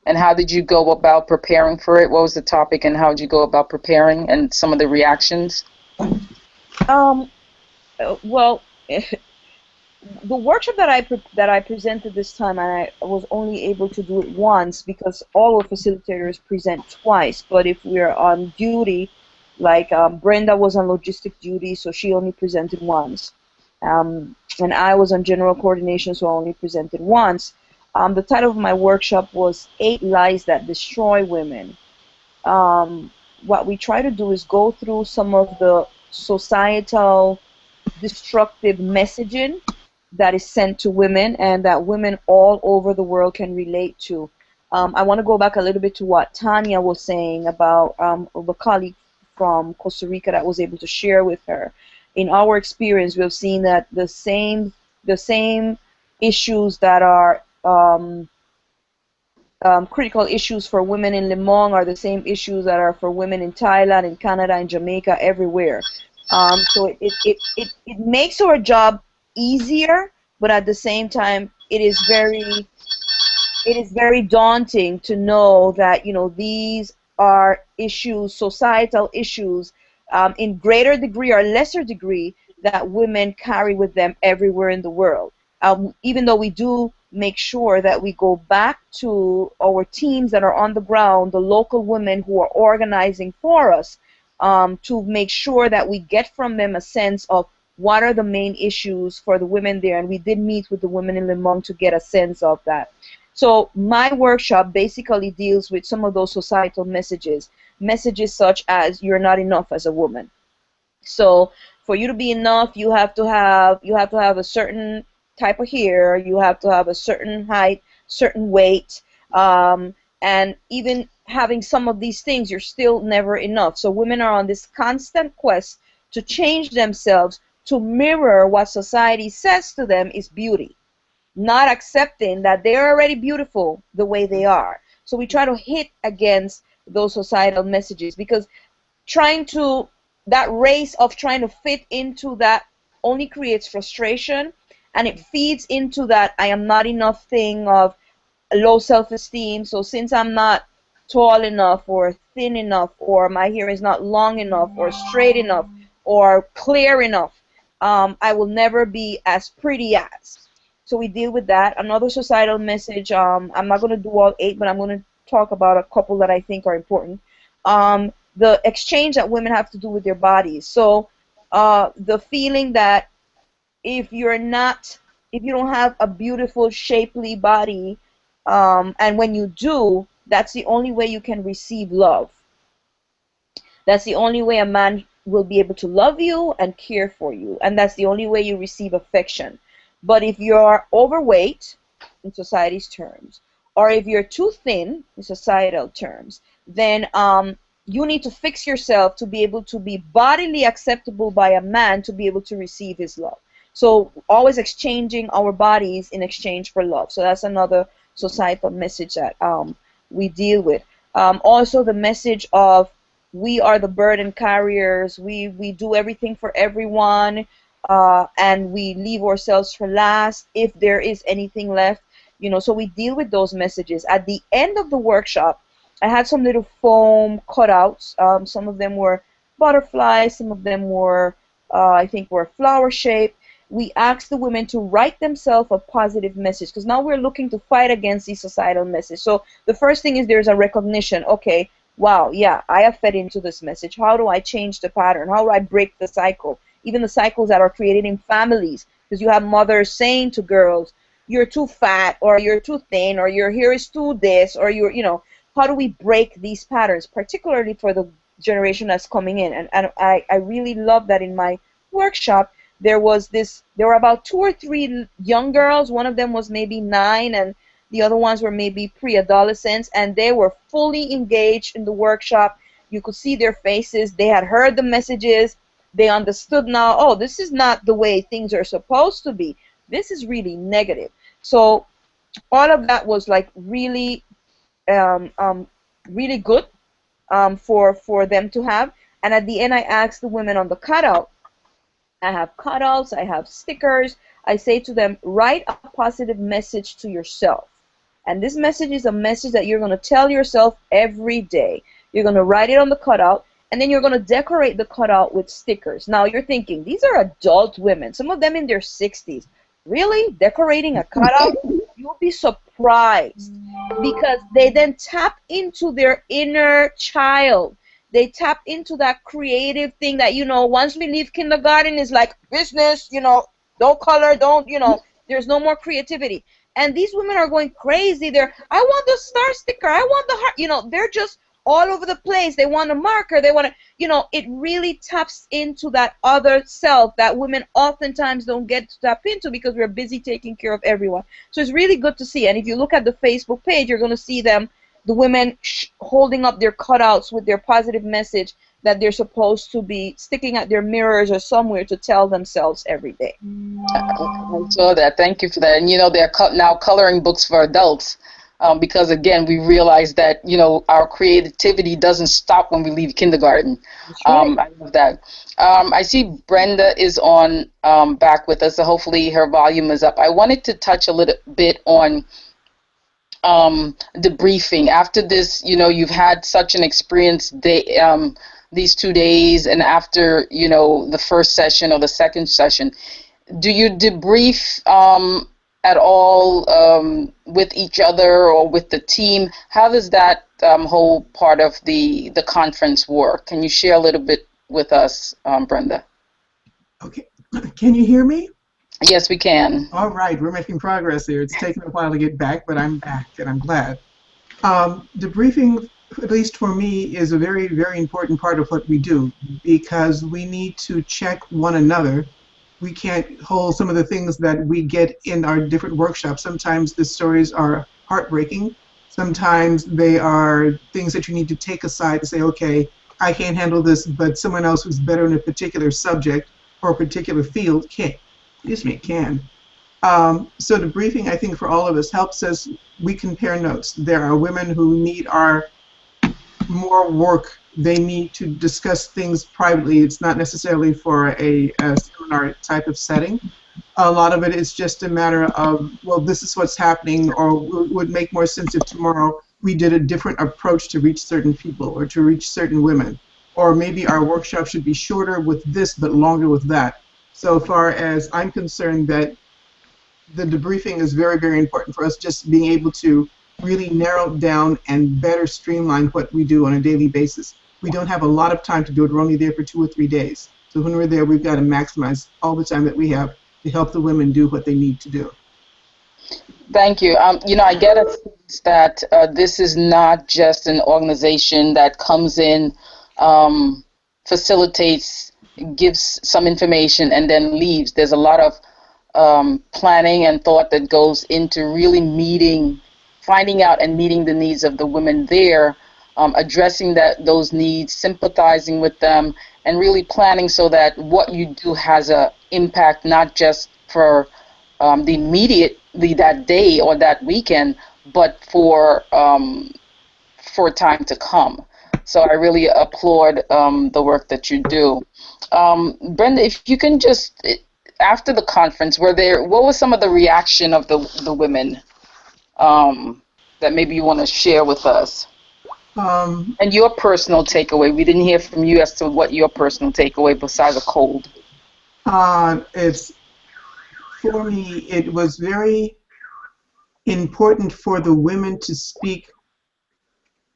and how did you go about preparing for it? What was the topic and how did you go about preparing and some of the reactions? Um. Well, the workshop that I presented this time, and I was only able to do it once because all our facilitators present twice. But if we're on duty, like Brenda was on logistic duty, so she only presented once. And I was on general coordination, so I only presented once. The title of my workshop was Eight Lies That Destroy Women. Um, what we try to do is go through some of the societal destructive messaging that is sent to women and that women all over the world can relate to. I want to go back a little bit to what Tanya was saying about the colleague from Costa Rica that was able to share with her. In our experience, we've seen that the same issues that are critical issues for women in Limon are the same issues that are for women in Thailand, in Canada, in Jamaica, everywhere. So it makes our job easier, but at the same time, it is very daunting to know that these are issues, societal issues, in greater degree or lesser degree that women carry with them everywhere in the world. Even though we do make sure that we go back to our teams that are on the ground, the local women who are organizing for us, to make sure that we get from them a sense of what are the main issues for the women there. And we did meet with the women in Le Mans to get a sense of that. So my workshop basically deals with some of those societal messages such as you're not enough as a woman. So for you to be enough, you have to have a certain type of hair, you have to have a certain height, certain weight, and even having some of these things, you're still never enough. So women are on this constant quest to change themselves to mirror what society says to them is beauty, not accepting that they're already beautiful the way they are. So we try to hit against those societal messages because trying to that race of trying to fit into that only creates frustration, and it feeds into that I am not enough thing of low self-esteem. So since I'm not tall enough or thin enough or my hair is not long enough or straight enough or clear enough, I will never be as pretty as. So we deal with that. Another societal message, I'm not going to do all eight, but I'm going to talk about a couple that I think are important. The exchange that women have to do with their bodies. So the feeling that if you're not, if you don't have a beautiful, shapely body, and when you do, that's the only way you can receive love. That's the only way a man will be able to love you and care for you, and that's the only way you receive affection. But if you're overweight, in society's terms, or if you're too thin, in societal terms, then you need to fix yourself to be able to be bodily acceptable by a man to be able to receive his love. So always exchanging our bodies in exchange for love. So that's another societal message that we deal with. Also the message of we are the burden carriers. We do everything for everyone, and we leave ourselves for last if there is anything left. So we deal with those messages. At the end of the workshop, I had some little foam cutouts. Some of them were butterflies. Some of them were, I think, were flower shaped. We asked the women to write themselves a positive message because now we're looking to fight against these societal message. So the first thing is there's a recognition. Okay, wow, yeah, I have fed into this message. How do I change the pattern? How do I break the cycle? Even the cycles that are created in families, because you have mothers saying to girls, you're too fat, or you're too thin, or your hair is too this, or how do we break these patterns, particularly for the generation that's coming in? And I really love that in my workshop, there were about two or three young girls. One of them was maybe 9, and the other ones were maybe pre-adolescents, and they were fully engaged in the workshop. You could see their faces. They had heard the messages. They understood now, oh, this is not the way things are supposed to be. This is really negative. So all of that was like really, really good for them to have. And at the end, I asked the women on the cutout. I have cutouts. I have stickers. I say to them, write a positive message to yourself. And this message is a message that you're going to tell yourself every day. You're going to write it on the cutout, and then you're going to decorate the cutout with stickers. Now you're thinking, these are adult women, some of them in their 60s. Really? Decorating a cutout? You'll be surprised, because they then tap into their inner child. They tap into that creative thing that, once we leave kindergarten is like business, don't color, don't, there's no more creativity. And these women are going crazy. I want the star sticker. I want the heart. They're just all over the place. They want a marker. They want to, it really taps into that other self that women oftentimes don't get to tap into because we're busy taking care of everyone. So it's really good to see. And if you look at the Facebook page, you're going to see them, the women holding up their cutouts with their positive message that they're supposed to be sticking at their mirrors or somewhere to tell themselves every day. I saw that. Thank you for that. And they're now coloring books for adults, because again, we realize that our creativity doesn't stop when we leave kindergarten. Right. I love that. I see Brenda is on back with us, so hopefully her volume is up. I wanted to touch a little bit on debriefing after this. You've had such an experience day, these 2 days, and after the first session or the second session, do you debrief at all with each other or with the team? How does that whole part of the conference work? Can you share a little bit with us, Brenda? Okay. Can you hear me? Yes, we can. All right. We're making progress here. It's taken a while to get back, but I'm back, and I'm glad. Debriefing, at least for me, is a very, very important part of what we do, because we need to check one another. We can't hold some of the things that we get in our different workshops. Sometimes the stories are heartbreaking. Sometimes they are things that you need to take aside to say, okay, I can't handle this, but someone else who's better in a particular subject or a particular field can. So debriefing, I think, for all of us helps us. We compare notes. There are women who need our more work. They need to discuss things privately. It's not necessarily for a seminar type of setting. A lot of it is just a matter of, well, this is what's happening, or would make more sense if tomorrow we did a different approach to reach certain people or to reach certain women. Or maybe our workshop should be shorter with this but longer with that. So far as I'm concerned, that the debriefing is very, very important for us, just being able to really narrow down and better streamline what we do on a daily basis. We don't have a lot of time to do it. We're only there for 2 or 3 days. So when we're there, we've got to maximize all the time that we have to help the women do what they need to do. Thank you. I get a sense that this is not just an organization that comes in, facilitates, gives some information, and then leaves. There's a lot of planning and thought that goes into really finding out and meeting the needs of the women there, addressing those needs, sympathizing with them, and really planning so that what you do has an impact not just for the immediately that day or that weekend, but for time to come. So I really applaud the work that you do. Brenda, if you can just, after the conference, what was some of the reaction of the women that maybe you want to share with us? And your personal takeaway. We didn't hear from you as to what your personal takeaway besides a cold. For me, it was very important for the women to speak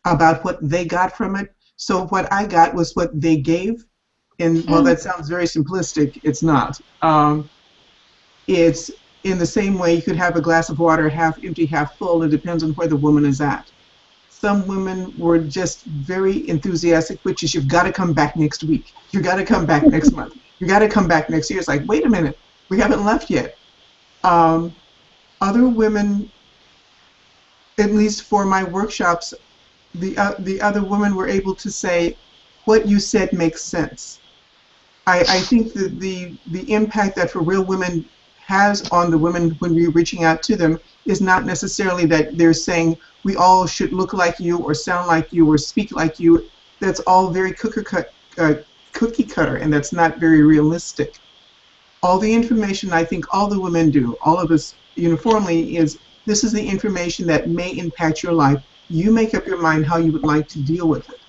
about what they got from it. So what I got was what they gave. And while that sounds very simplistic, it's not. It's in the same way you could have a glass of water half empty, half full. It depends on where the woman is at. Some women were just very enthusiastic, which is, you've got to come back next week. You've got to come back next month. You've got to come back next year. It's like, wait a minute, we haven't left yet. Other women, at least for my workshops, the other women were able to say, what you said makes sense. I think that the impact that For Real Women has on the women when we're reaching out to them is not necessarily that they're saying we all should look like you or sound like you or speak like you. That's all very cookie cutter, and that's not very realistic. All the information I think all the women do, all of us uniformly, is this is the information that may impact your life. You make up your mind how you would like to deal with it.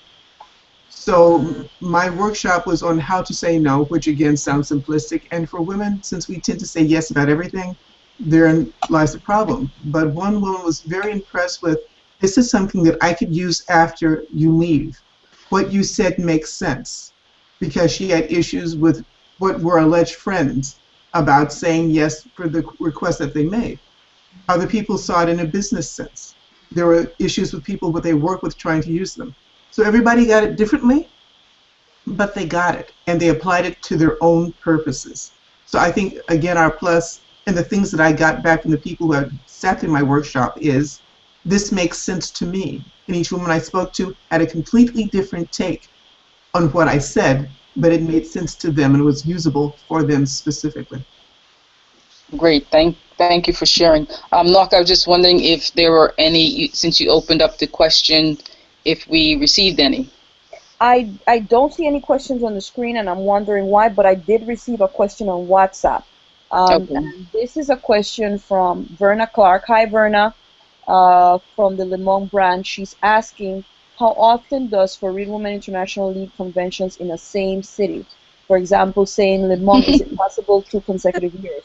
So my workshop was on how to say no, which again sounds simplistic. And for women, since we tend to say yes about everything, therein lies the problem. But one woman was very impressed with, this is something that I could use after you leave. What you said makes sense. Because she had issues with what were alleged friends about saying yes for the request that they made. Other people saw it in a business sense. There were issues with people what they work with trying to use them. So everybody got it differently, but they got it, and they applied it to their own purposes. So I think, again, our plus, and the things that I got back from the people who had sat in my workshop is, this makes sense to me. And each woman I spoke to had a completely different take on what I said, but it made sense to them and was usable for them specifically. Great, thank you for sharing. Knock, I was just wondering if there were any, since you opened up the question, if we received any. I don't see any questions on the screen, and I'm wondering why, but I did receive a question on WhatsApp. Okay. And this is a question from Verna Clark. Hi, Verna, from the Limon branch. She's asking, how often does For Real Women International lead conventions in the same city? For example, saying Limon, is it possible 2 consecutive years?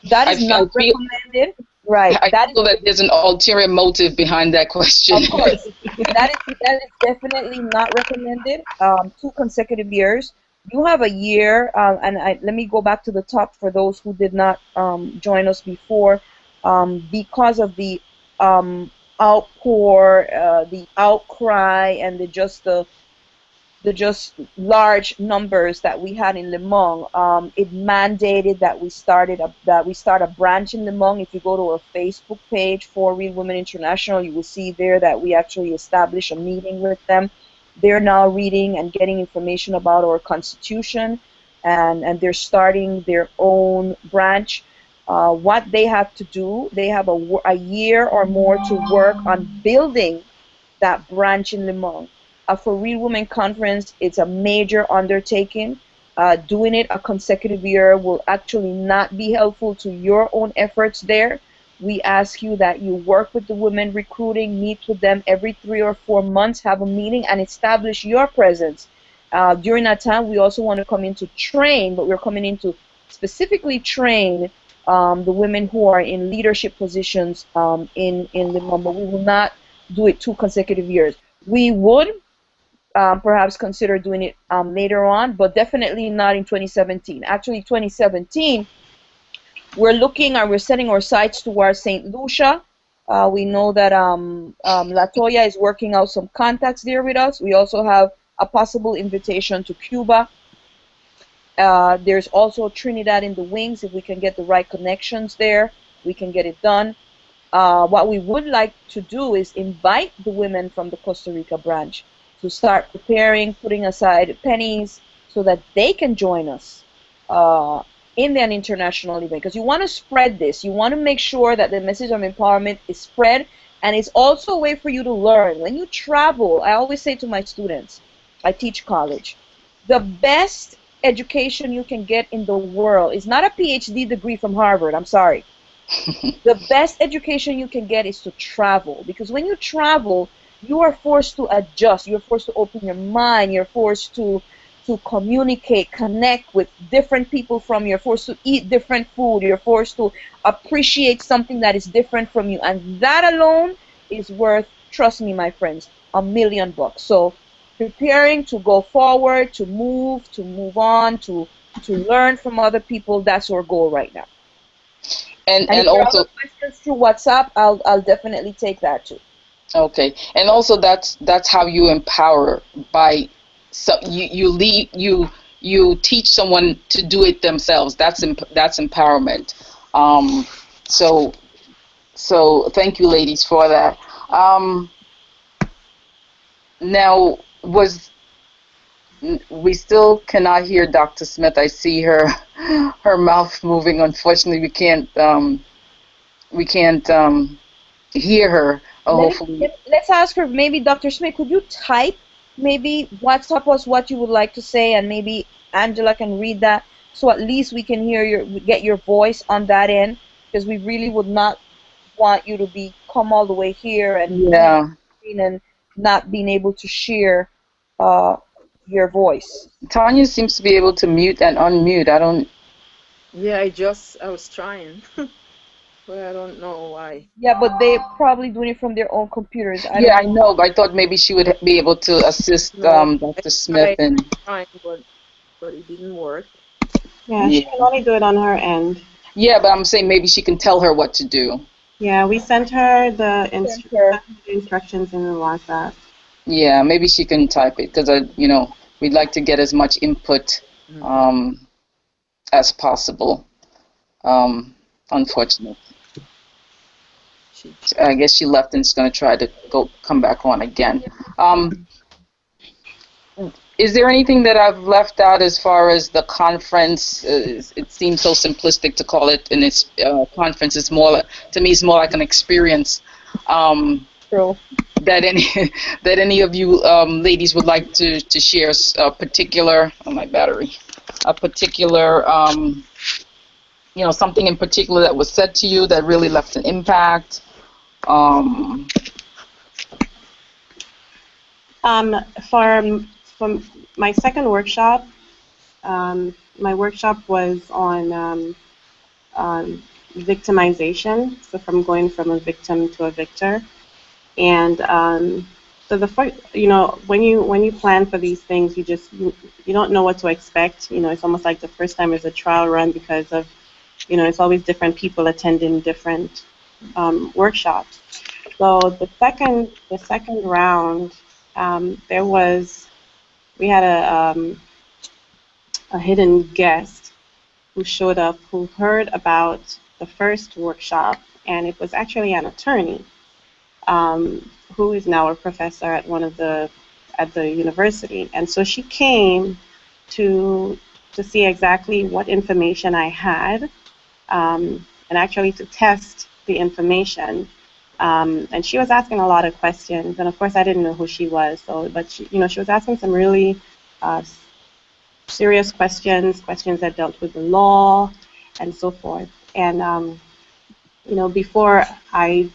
That is not recommended. Right. I feel that there's an ulterior motive behind that question. Of course. that is definitely not recommended. 2 consecutive years. You have a year, and let me go back to the top for those who did not join us before. Because of the outpour, the outcry, and the just large numbers that we had in Limon, it mandated that we start a branch in Limon. If you go to our Facebook page For Real Women International, you will see there that we actually established a meeting with them. They're now reading and getting information about our constitution, and they're starting their own branch. What they have to do, they have a year or more to work on building that branch in Limon. For Real Women Conference, it's a major undertaking. Doing it a consecutive year will actually not be helpful to your own efforts there. We ask you that you work with the women recruiting, meet with them every 3 or 4 months, have a meeting, and establish your presence. During that time, we also want to come in to train, but we're coming in to specifically train the women who are in leadership positions in Limon, but we will not do it 2 consecutive years. We would perhaps consider doing it later on, but definitely not in 2017. Actually, 2017, we're setting our sights towards St. Lucia. We know that Latoya is working out some contacts there with us. We also have a possible invitation to Cuba. There's also Trinidad in the wings. If we can get the right connections there, we can get it done. What we would like to do is invite the women from the Costa Rica branch to start preparing, putting aside pennies so that they can join us in an international event. Because you want to spread this. You want to make sure that the message of empowerment is spread, and it's also a way for you to learn. When you travel, I always say to my students, I teach college, the best education you can get in the world is not a PhD degree from Harvard. I'm sorry. The best education you can get is to travel, because when you travel, you are forced to adjust. You're forced to open your mind. You're forced to communicate, connect with different people from you. You're forced to eat different food. You're forced to appreciate something that is different from you. And that alone is worth, trust me, my friends, $1 million. So preparing to go forward, to move on, to learn from other people, that's our goal right now. And if there are other questions through WhatsApp, I'll definitely take that too. Okay, and also that's how you empower, by you teach someone to do it themselves. That's empowerment. So thank you, ladies, for that. Now, We still cannot hear Dr. Smith. I see her mouth moving. Unfortunately, we can't hear her. Hopefully, Let's ask her. Maybe Dr. Smith, could you type? Maybe WhatsApp us what you would like to say, and maybe Angela can read that, so at least we can hear get your voice on that end, because we really would not want you to be come all the way here and be on yeah. the screen and not being able to share uh, your voice. Tanya seems to be able to mute and unmute. I don't. Yeah, I was trying, but I don't know why. Yeah, but they probably doing it from their own computers. I Yeah, don't I know. know, but I thought maybe she would be able to assist No, I Dr. Smith and tried, but it didn't work. Yeah, she yeah. can only do it on her end. Yeah, but I'm saying maybe she can tell her what to do. Yeah, we sent her the Center. instructions in the WhatsApp. Yeah, maybe she can type it because we'd like to get as much input Hmm. um, as possible. Unfortunately, She, I guess she left and is going to try to come back on again. Um, is there anything that I've left out as far as the conference? It seems so simplistic to call it an conference. It's to me, it's more like an experience. True. That any that any of you ladies would like to share a particular my battery, a particular something in particular that was said to you that really left an impact. Um, Um, for for my second workshop, my workshop was on victimization, so from going from a victim to a victor. And so the first, when you plan for these things, you don't know what to expect. It's almost like the first time is a trial run because of, it's always different people attending different workshops. So the second round, there was we had a hidden guest who showed up who heard about the first workshop, and it was actually an attorney who is now a professor at the university. And so she came to see exactly what information I had, and actually to test the information. And she was asking a lot of questions, and of course I didn't know who she was. So, but she was asking some really serious questions that dealt with the law and so forth. And before I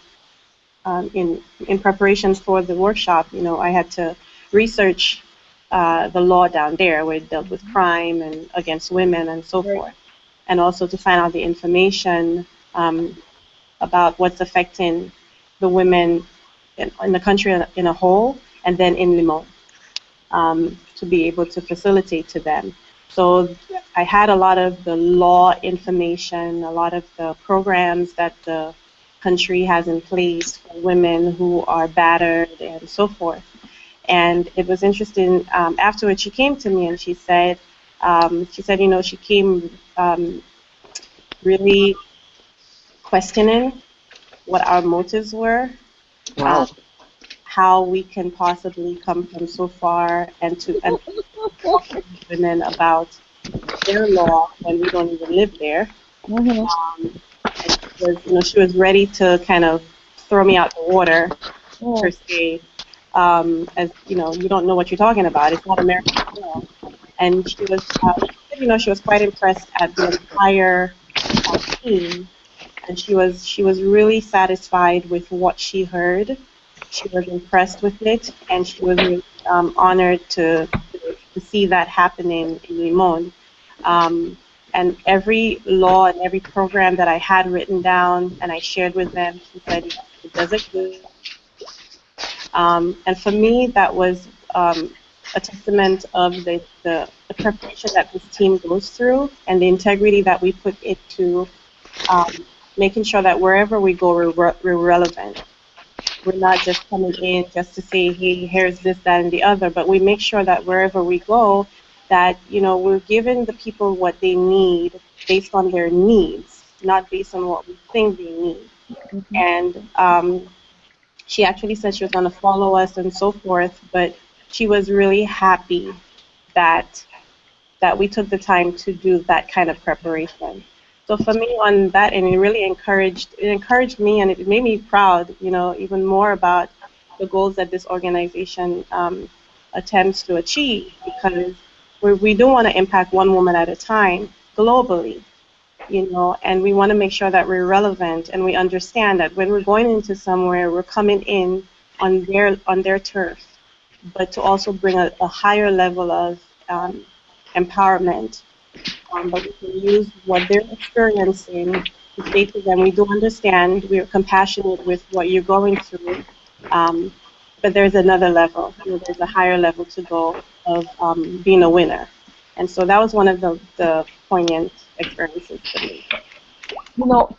in preparation for the workshop, I had to research the law down there where it dealt with crime and against women and so Right. forth, and also to find out the information about what's affecting the women in the country in a whole, and then in Limon, to be able to facilitate to them. So I had a lot of the law information, a lot of the programs that the country has in place for women who are battered and so forth. And it was interesting. Afterwards, she came to me and she said, she came really questioning what our motives were, wow. um, how we can possibly come from so far and talk to women about their law when we don't even live there. Mm-hmm. And she was ready to kind of throw me out the water per Mm. se, as you don't know what you're talking about. It's not American law. And she was quite impressed at the entire team, and she was really satisfied with what she heard. She was impressed with it, and she was really honored to see that happening in Limon. Um, and every law and every program that I had written down and I shared with them, she said, yes, it does exist. And for me, that was a testament of the preparation that this team goes through and the integrity that we put into making sure that wherever we go, we're relevant. We're not just coming in just to say, hey, here's this, that, and the other, but we make sure that wherever we go, that we're giving the people what they need based on their needs, not based on what we think they need. Mm-hmm. And she actually said she was going to follow us and so forth, but she was really happy that we took the time to do that kind of preparation. So for me on that, and it really encouraged me, and it made me proud, even more about the goals that this organization attempts to achieve, because we do want to impact one woman at a time globally, and we want to make sure that we're relevant and we understand that when we're going into somewhere, we're coming in on their turf, but to also bring a higher level of empowerment. But we can use what they're experiencing to say to them, we do understand, we're compassionate with what you're going through, but there's another level, there's a higher level to go of being a winner. And so that was one of the poignant experiences for me.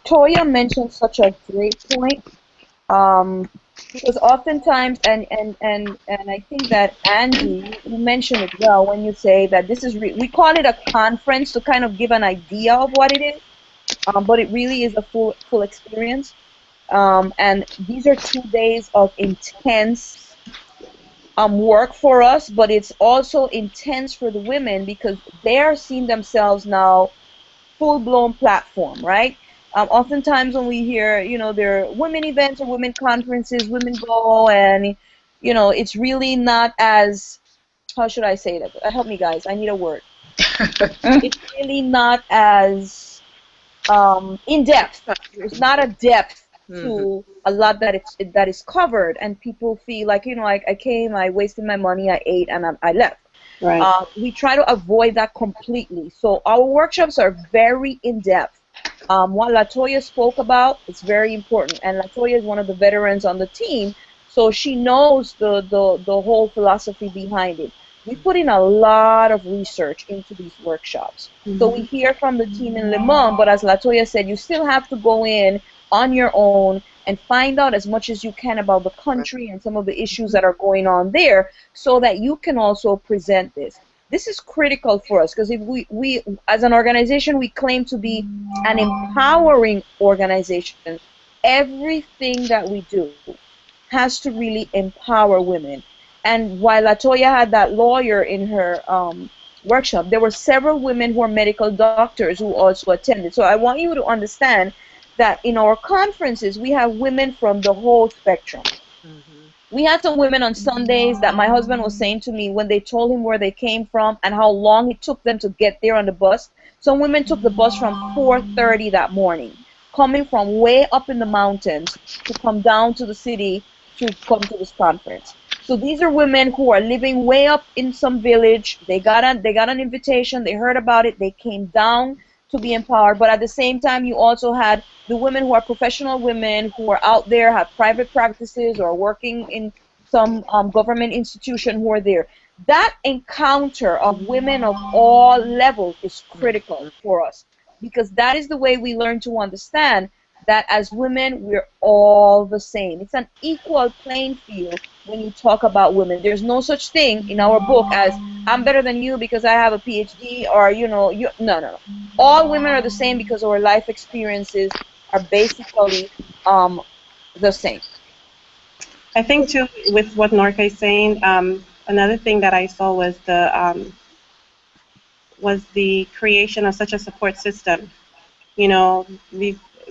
Toya mentioned such a great point. Because oftentimes, and I think that Angie, you mentioned it well when you say that this is, we call it a conference to kind of give an idea of what it is, but it really is a full experience. And these are 2 days of intense work for us, but it's also intense for the women because they're seeing themselves now full-blown platform, right? Oftentimes when we hear, there are women events or women conferences, women go, and, it's really not as, how should I say that? Help me, guys. I need a word. It's really not as in depth. There's not a depth to a lot that is covered, and people feel like, I came, I wasted my money, I ate, and I left. Right. We try to avoid that completely. So our workshops are very in-depth. What Latoya spoke about is very important, and Latoya is one of the veterans on the team, so she knows the whole philosophy behind it. We put in a lot of research into these workshops. So we hear from the team in Limon, but as Latoya said, you still have to go in on your own and find out as much as you can about the country and some of the issues that are going on there so that you can also present this. This is critical for us because if we as an organization, we claim to be an empowering organization. Everything that we do has to really empower women. And while Latoya had that lawyer in her workshop, there were several women who are medical doctors who also attended. So I want you to understand that in our conferences, we have women from the whole spectrum. We had some women on Sundays that my husband was saying to me when they told him where they came from and how long it took them to get there on the bus. Some women took the bus from 4:30 that morning, coming from way up in the mountains to come down to the city to come to this conference. So these are women who are living way up in some village. They got an invitation. They heard about it. They came down to be empowered. But at the same time, you also had the women who are professional women who are out there, have private practices or working in some government institution who are there. That encounter of women of all levels is critical for us because that is the way we learn to understand that as women, we're all the same. It's an equal playing field when you talk about women. There's no such thing in our book as I'm better than you because I have a PhD or, no. All women are the same because our life experiences are basically the same. I think, too, with what Norca is saying, another thing that I saw was the creation of such a support system.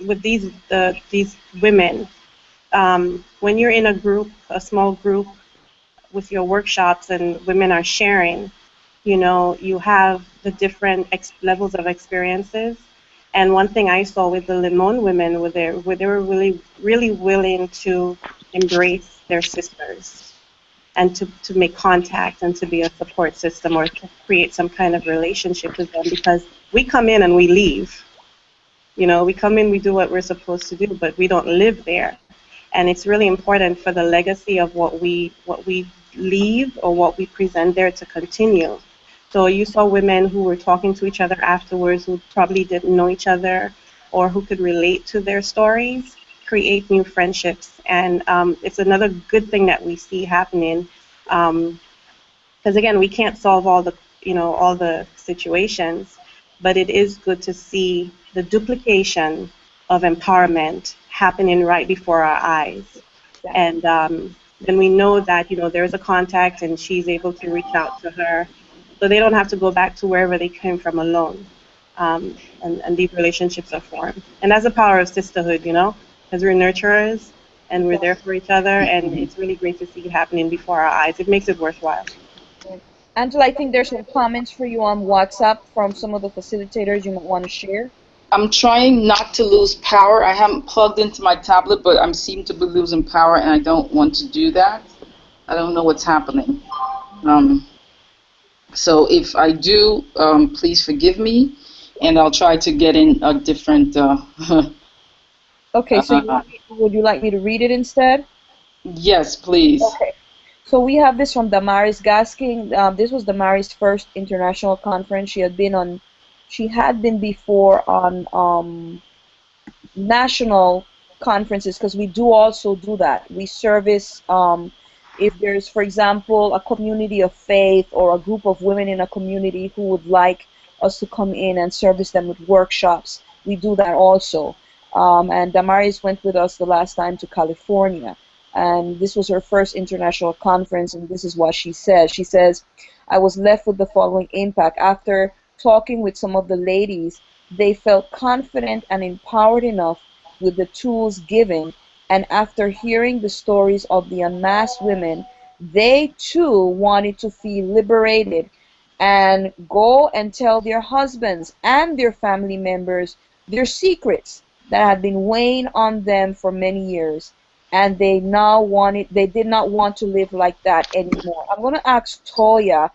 With these women, when you're in a group, a small group, with your workshops and women are sharing, you have the different levels of experiences. And one thing I saw with the Limon women where they were really, really willing to embrace their sisters and to make contact and to be a support system or to create some kind of relationship with them, because we come in and we leave. We come in, we do what we're supposed to do, but we don't live there. And it's really important for the legacy of what we leave or what we present there to continue. So you saw women who were talking to each other afterwards who probably didn't know each other or who could relate to their stories, create new friendships. And it's another good thing that we see happening. Because again, we can't solve all the situations, but it is good to see the duplication of empowerment happening right before our eyes. And then we know that, there's a contact and she's able to reach out to her so they don't have to go back to wherever they came from alone. And these relationships are formed. And that's the power of sisterhood, you know, because we're nurturers and we're there for each other, and it's really great to see it happening before our eyes. It makes it worthwhile. Angela, I think there's some comments for you on WhatsApp from some of the facilitators you might want to share. I'm trying not to lose power. I haven't plugged into my tablet, but I seem to be losing power, and I don't want to do that. I don't know what's happening. So if I do, please forgive me, and I'll try to get in a different. Okay, so would you like me to read it instead? Yes, please. Okay. So we have this from Damaris Gasking. This was Damaris' first international conference. She had been before on national conferences, because we do also do that. We service if there's, for example, a community of faith or a group of women in a community who would like us to come in and service them with workshops. We do that also. And Damaris went with us the last time to California. And this was her first international conference, and this is what she says. She says, I was left with the following impact. After talking with some of the ladies, they felt confident and empowered enough with the tools given, and after hearing the stories of the unmasked women, they too wanted to feel liberated and go and tell their husbands and their family members their secrets that had been weighing on them for many years. And they did not want to live like that anymore. I'm going to ask Toya.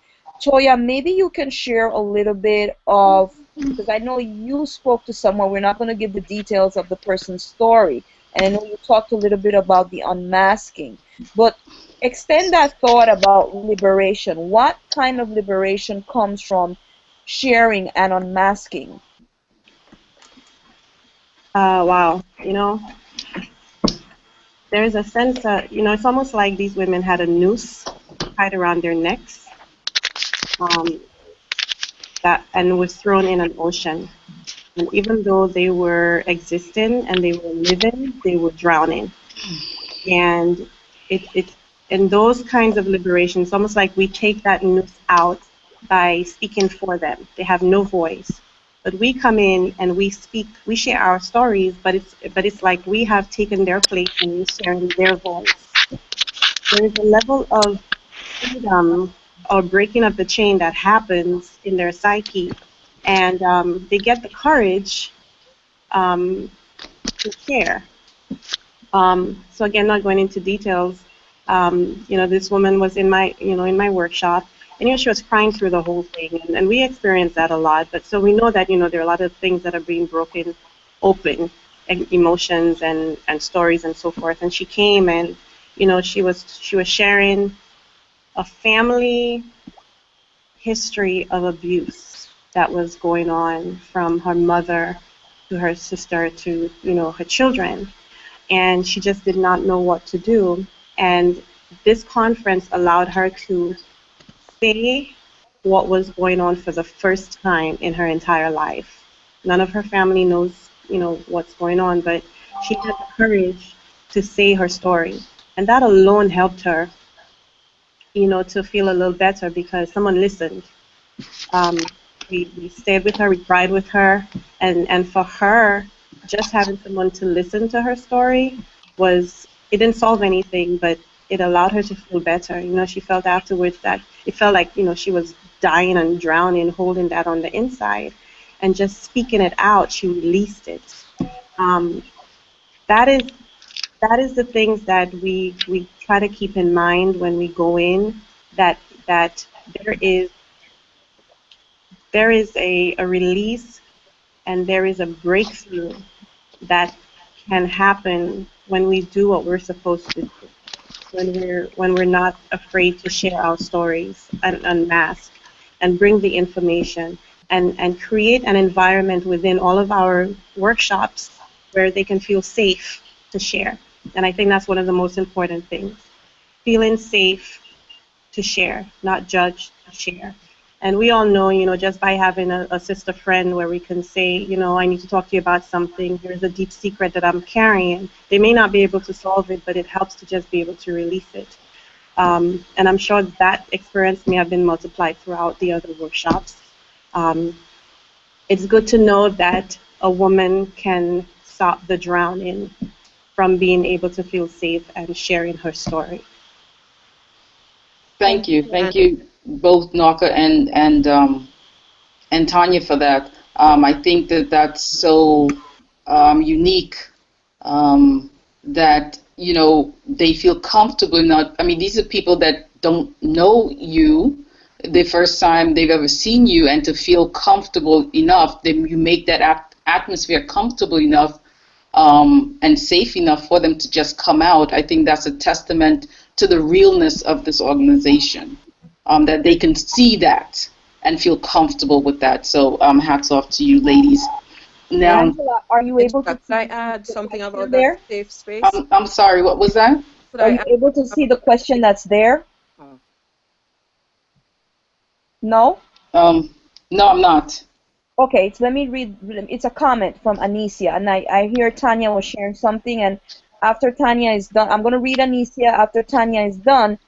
Toya, maybe you can share a little bit of, because I know you spoke to someone, we're not going to give the details of the person's story, and I know you talked a little bit about the unmasking, but extend that thought about liberation. What kind of liberation comes from sharing and unmasking? Wow, you know, there's a sense that, you know, it's almost like these women had a noose tied around their necks, and was thrown in an ocean. And even though they were existing and they were living, they were drowning. And it's in those kinds of liberations, almost like we take that noose out by speaking for them. They have no voice. But we come in and we speak, we share our stories, but it's like we have taken their place and we're sharing their voice. There is a level of freedom or breaking of the chain that happens in their psyche, and they get the courage to share. So again, not going into details, you know, this woman was in my workshop, and, you know, she was crying through the whole thing, and we experienced that a lot. But so we know that, you know, there are a lot of things that are being broken open, and emotions and stories and so forth. And she came, and, you know, she was sharing a family history of abuse that was going on from her mother to her sister to, you know, her children. And she just did not know what to do. And this conference allowed her to say what was going on for the first time in her entire life. None of her family knows, you know, what's going on, but she had the courage to say her story. And that alone helped her, you know, to feel a little better because someone listened. We stayed with her, we cried with her, and for her, just having someone to listen to her story it didn't solve anything, but it allowed her to feel better. You know, she felt afterwards that it felt like, you know, she was dying and drowning, holding that on the inside, and just speaking it out, she released it. That is the things that we try to keep in mind when we go in, that there is a release and there is a breakthrough that can happen when we do what we're supposed to do, when we're not afraid to share our stories and unmask and bring the information and create an environment within all of our workshops where they can feel safe to share. And I think that's one of the most important things. Feeling safe to share, not judge, to share. And we all know, you know, just by having a sister friend where we can say, you know, I need to talk to you about something, here's a deep secret that I'm carrying. They may not be able to solve it, but it helps to just be able to release it. And I'm sure that experience may have been multiplied throughout the other workshops. It's good to know that a woman can stop the drowning from being able to feel safe and sharing her story. Thank you. Thank you both, Naka and Tanya, for that. I think that that's so unique, that, you know, they feel comfortable enough. I mean, these are people that don't know you the first time they've ever seen you, and to feel comfortable enough, then you make that atmosphere comfortable enough and safe enough for them to just come out. I think that's a testament to the realness of this organization, that they can see that and feel comfortable with that. So hats off to you, ladies. Now, Angela, are you able to Could I add something about that there? safe space? I'm sorry, what was that? Could Are I you add able to see the question that's there? Oh. No? No, I'm not. Okay, so let me read. It's a comment from Anicia, and I hear Tanya was sharing something, and after Tanya is done, I'm going to read Anicia. After Tanya is done,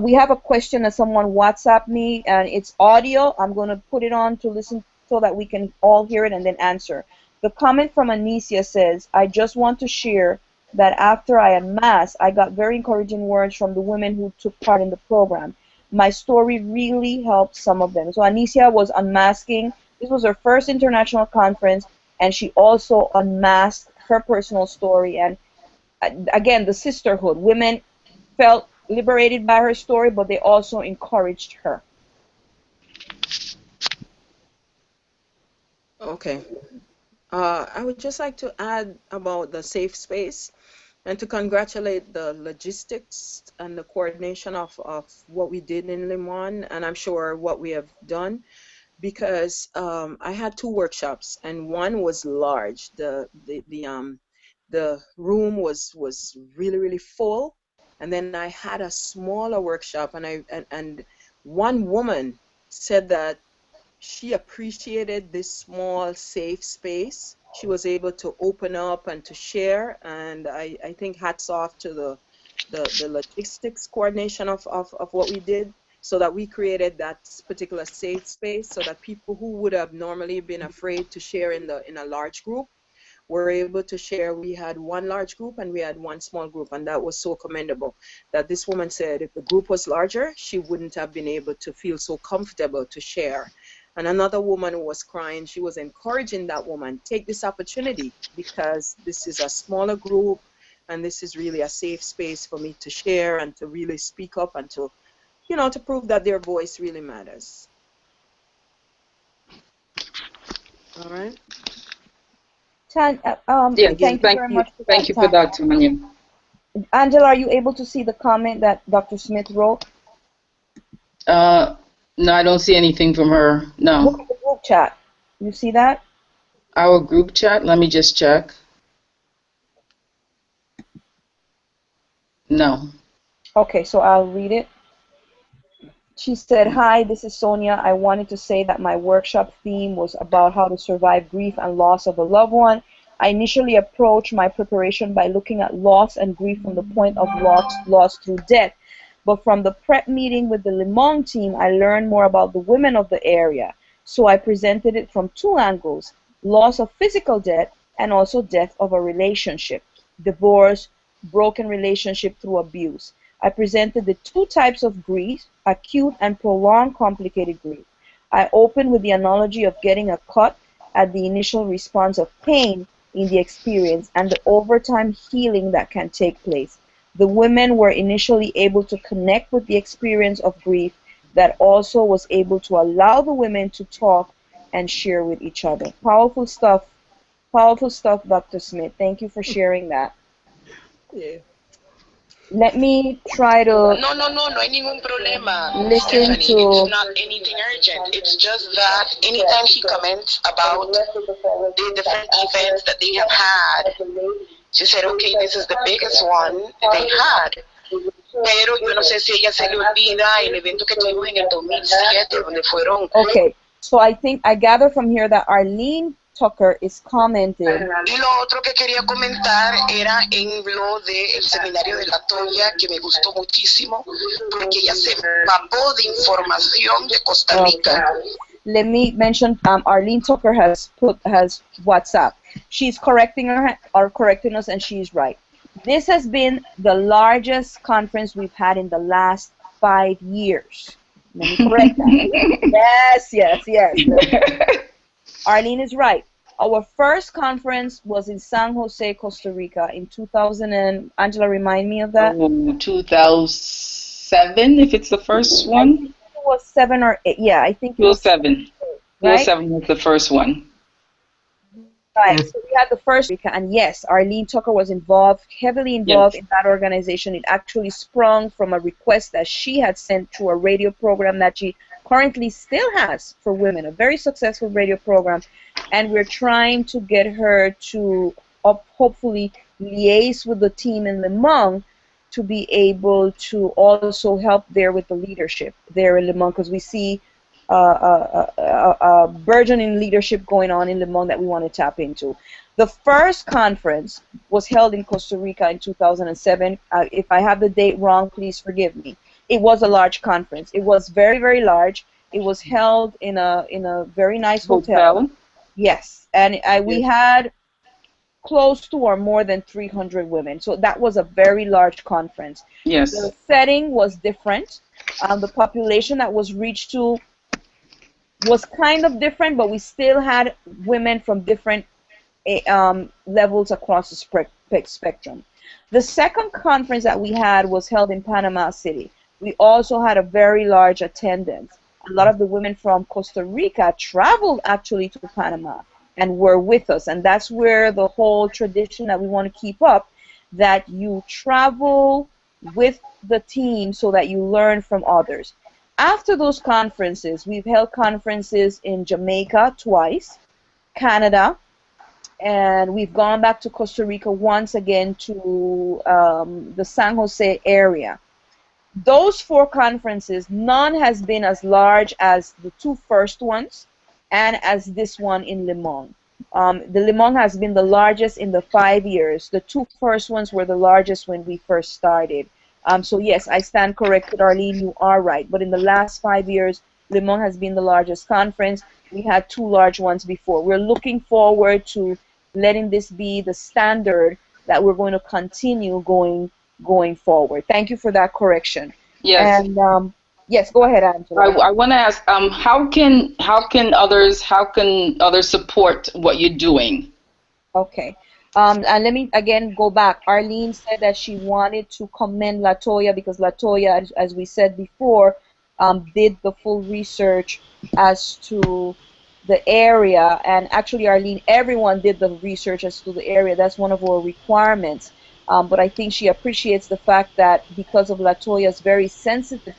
we have a question that someone WhatsApp me, and it's audio. I'm going to put it on to listen so that we can all hear it and then answer. The comment from Anicia says, I just want to share that after I unmasked, I got very encouraging words from the women who took part in the program. My story really helped some of them. So Anicia was unmasking. This was her first international conference, and she also unmasked her personal story. And again, the sisterhood. Women felt liberated by her story, but they also encouraged her. Okay. I would just like to add about the safe space and to congratulate the logistics and the coordination of what we did in Limon, and I'm sure what we have done, because I had two workshops, and one was large. The room was really full, and then I had a smaller workshop, and one woman said that she appreciated this small safe space. She was able to open up and to share, and I think hats off to the logistics coordination of what we did, so that we created that particular safe space, so that people who would have normally been afraid to share in a large group were able to share. We had one large group and we had one small group, and that was so commendable, that this woman said if the group was larger, she wouldn't have been able to feel so comfortable to share. And another woman who was crying, she was encouraging that woman, take this opportunity, because this is a smaller group and this is really a safe space for me to share and to really speak up and to, you know, to prove that their voice really matters. All right. Yeah, Thank you very much for thank that, you for Tanya. that, Tanya. Angela, are you able to see the comment that Dr. Smith wrote? No, I don't see anything from her. Look No. at the group chat. You see that? Our group chat, let me just check. No. Okay, so I'll read it. She said, hi, this is Sonia. I wanted to say that my workshop theme was about how to survive grief and loss of a loved one. I initially approached my preparation by looking at loss and grief from the point of loss through death. But from the prep meeting with the Limon team, I learned more about the women of the area. So I presented it from two angles: loss of physical death and also death of a relationship, divorce, broken relationship through abuse. I presented the two types of grief, acute and prolonged complicated grief. I opened with the analogy of getting a cut at the initial response of pain in the experience and the overtime healing that can take place. The women were initially able to connect with the experience of grief that also was able to allow the women to talk and share with each other. Powerful stuff, Dr. Smith. Thank you for sharing that. Yeah. Let me try to No hay ningún problema, listen Stephanie. It's to. not anything urgent. It's just that anytime she comments about the different events that they have had, she said, okay, this is the biggest one they had. Pero yo no sé si ella se le olvida el evento que tuvimos en el 2007, donde fueron. Okay, so I think I gather from here that Arlene Tucker is commented. Y lo otro que quería comentar era en lo del seminario de la Toya, que me gustó muchísimo, porque ella se empapó de información de Costa Rica. Okay. Let me mention, Arlene Tucker has WhatsApp. She's correcting us, and she's right. This has been the largest conference we've had in the last 5 years. Let me correct that. Yes. Arlene is right. Our first conference was in San Jose, Costa Rica in 2000 and, Angela, remind me of that? 2007, if it's the first one. I think it was 7 or 8. Yeah, I think it was 2007. Right? 2007 was the first one. Right, so we had the first, and yes, Arlene Tucker was heavily involved in that organization. It actually sprung from a request that she had sent to a radio program that she currently still has for women, a very successful radio program, and we're trying to get her to hopefully liaise with the team in Limon to be able to also help there with the leadership there in Limon, because we see burgeoning leadership going on in Limon that we want to tap into. The first conference was held in Costa Rica in 2007. If I have the date wrong, please forgive me. It was a large conference. It was very, very large. It was held in a very nice hotel. Yes, and we had close to or more than 300 women. So that was a very large conference. Yes. The setting was different. The population that was reached to was kind of different, but we still had women from different levels across the spectrum. The second conference that we had was held in Panama City. We also had a very large attendance. A lot of the women from Costa Rica traveled actually to Panama and were with us, and that's where the whole tradition that we want to keep up, that you travel with the team so that you learn from others. After those conferences, we've held conferences in Jamaica twice, Canada, and we've gone back to Costa Rica once again to the San Jose area. Those 4 conferences, none has been as large as the 2 first ones and as this one in Limon. The Limon has been the largest in the 5 years. The 2 first ones were the largest when we first started. So yes, I stand corrected, Arlene, you are right. But in the last 5 years, Limon has been the largest conference. We had 2 large ones before. We're looking forward to letting this be the standard that we're going to continue going forward. Thank you for that correction. Yes. And yes, go ahead, Angela. I want to ask, how can others support what you're doing? Okay. And let me again go back. Arlene said that she wanted to commend Latoya because Latoya, as we said before, did the full research as to the area. And actually, Arlene, everyone did the research as to the area. That's one of our requirements. But I think she appreciates the fact that because of Latoya's very sensitive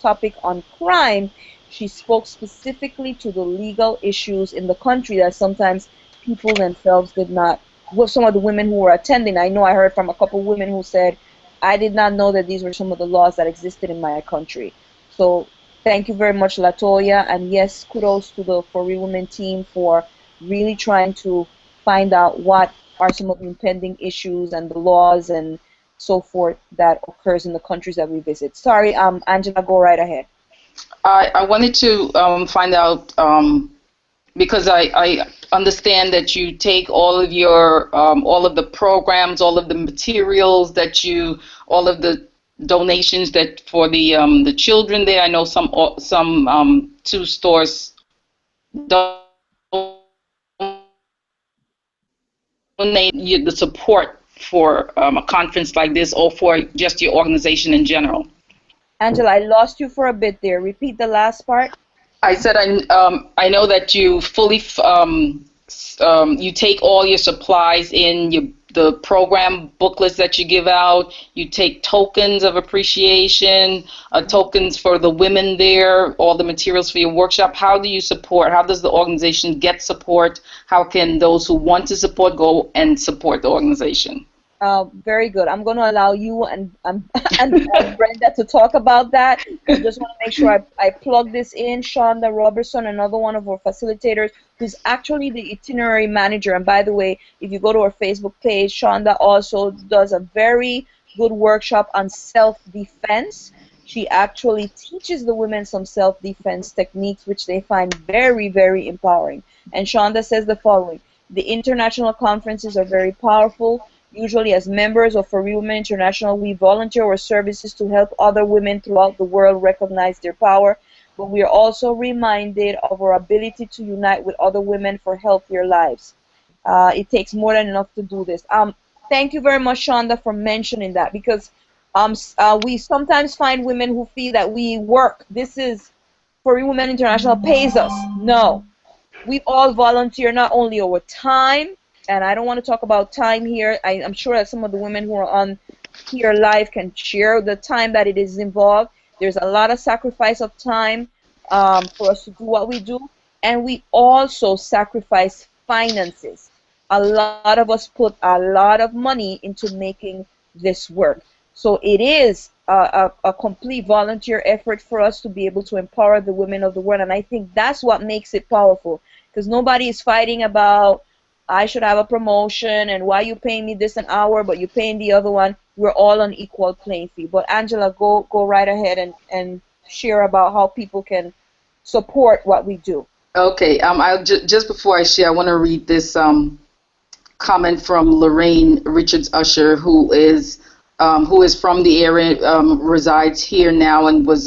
topic on crime, she spoke specifically to the legal issues in the country that sometimes people themselves did not. With some of the women who were attending, I know I heard from a couple women who said, I did not know that these were some of the laws that existed in my country. So thank you very much, Latoya, and yes, kudos to the For Real Women team for really trying to find out what are some of the impending issues and the laws and so forth that occurs in the countries that we visit. Sorry, Angela, go right ahead. I wanted to find out, because I understand that you take all of your all of the programs, all of the materials that all of the donations that for the children there. I know some 2 stores donate the support for a conference like this, or for just your organization in general. Angela, I lost you for a bit there. Repeat the last part. I said I know that you fully you take all your supplies in the program booklets that you give out. You take tokens of appreciation, tokens for the women there, all the materials for your workshop. How do you support? How does the organization get support? How can those who want to support go and support the organization? Very good. I'm going to allow you and Brenda to talk about that. I just want to make sure I plug this in. Shonda Robertson, another one of our facilitators, who's actually the itinerary manager. And by the way, if you go to our Facebook page, Shonda also does a very good workshop on self-defense. She actually teaches the women some self-defense techniques, which they find very, very empowering. And Shonda says the following: the international conferences are very powerful. Usually as members of For Real Women International, we volunteer our services to help other women throughout the world recognize their power, but we are also reminded of our ability to unite with other women for healthier lives. It takes more than enough to do this. Thank you very much, Shonda, for mentioning that, because we sometimes find women who feel that we work. This is For Real Women International pays us. No. We all volunteer not only our time, and I don't want to talk about time here. I'm sure that some of the women who are on here live can share the time that it is involved. There's a lot of sacrifice of time for us to do what we do, and we also sacrifice finances. A lot of us put a lot of money into making this work. So it is a complete volunteer effort for us to be able to empower the women of the world, and I think that's what makes it powerful, because nobody is fighting about, I should have a promotion, and why you paying me this an hour but you paying the other one. We're all on equal playing field. But Angela, go right ahead and share about how people can support what we do. Okay. I'll just before I share, I want to read this comment from Lorraine Richards Usher, who is from the area, resides here now, and was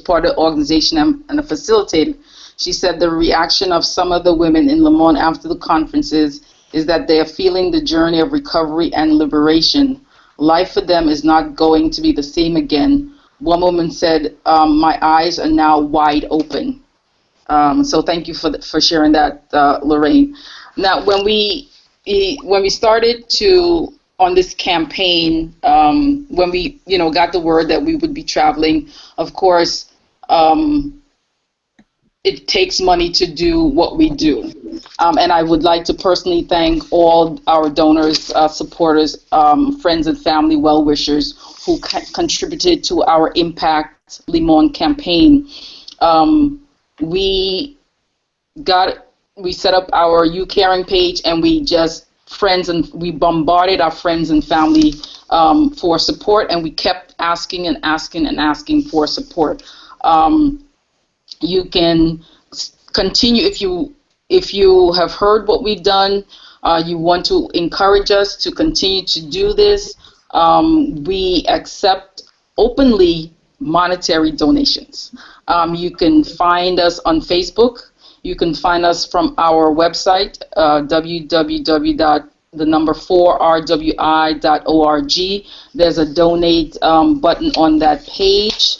part of the organization and a facilitator. She said the reaction of some of the women in Limon after the conferences is that they are feeling the journey of recovery and liberation. Life for them is not going to be the same again. One woman said, "My eyes are now wide open." So thank you for sharing that, Lorraine. Now, when we started on this campaign, when we got the word that we would be traveling, of course. It takes money to do what we do. And I would like to personally thank all our donors, supporters, friends and family well-wishers who contributed to our Impact Limon campaign. We set up our You Caring page, and we bombarded our friends and family for support, and we kept asking and asking and asking for support. You can continue if you have heard what we've done. You want to encourage us to continue to do this. We accept openly monetary donations. You can find us on Facebook. You can find us from our website, www.4rwi.org. There's a donate button on that page.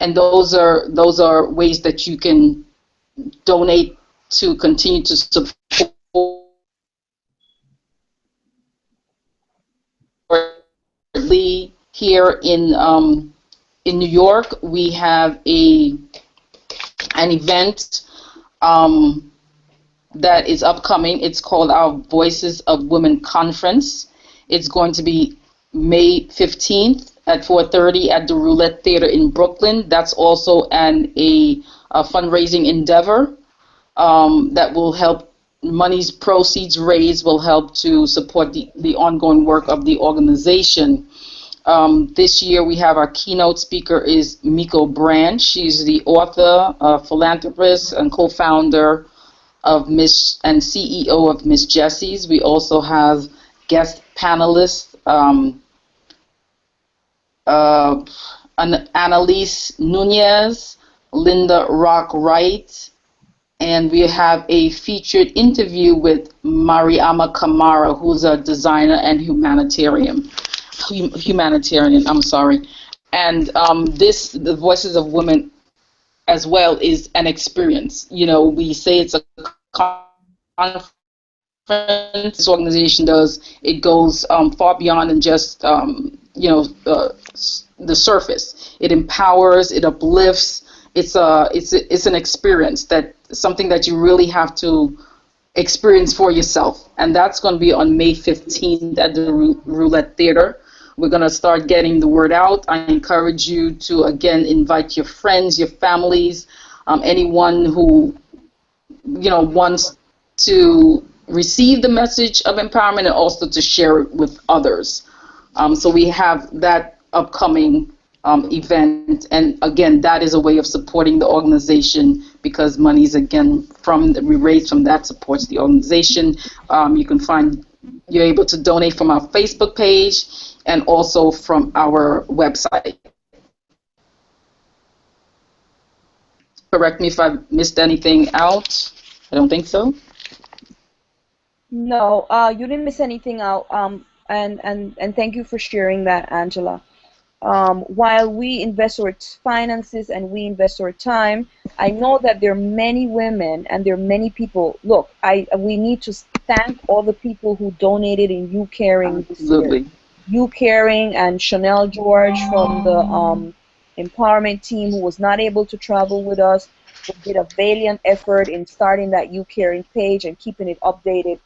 And those are ways that you can donate to continue to support. Here in New York, we have an event that is upcoming. It's called our Voices of Women Conference. It's going to be May 15th at 4:30 at the Roulette Theater in Brooklyn. That's also a fundraising endeavor that will help. Money's proceeds raised will help to support the ongoing work of the organization. This year we have our keynote speaker is Miko Brand. She's the author, philanthropist, and co-founder of and CEO of Miss Jessie's. We also have guest panelists, Annalise Nunez, Linda Rock Wright, and we have a featured interview with Mariama Kamara, who's a designer and humanitarian. And the Voices of Women as well is an experience. We say it's a conference. This organization it goes far beyond than just the surface. It empowers, it uplifts. It's an experience, something that you really have to experience for yourself. And that's going to be on May 15th at the Roulette Theater. We're going to start getting the word out. I encourage you to, again, invite your friends, your families, anyone who, wants to receive the message of empowerment and also to share it with others. So we have that upcoming event, and again, that is a way of supporting the organization because monies, again, we raise from that supports the organization. You're able to donate from our Facebook page and also from our website. Correct me if I missed anything out. I don't think so. No, you didn't miss anything out. And thank you for sharing that, Angela. While we invest our finances and we invest our time, I know that there are many women and there are many people. Look, we need to thank all the people who donated in You Caring this year. Absolutely. You Caring and Chanel George from the Empowerment team, who was not able to travel with us, but did a valiant effort in starting that You Caring page and keeping it updated.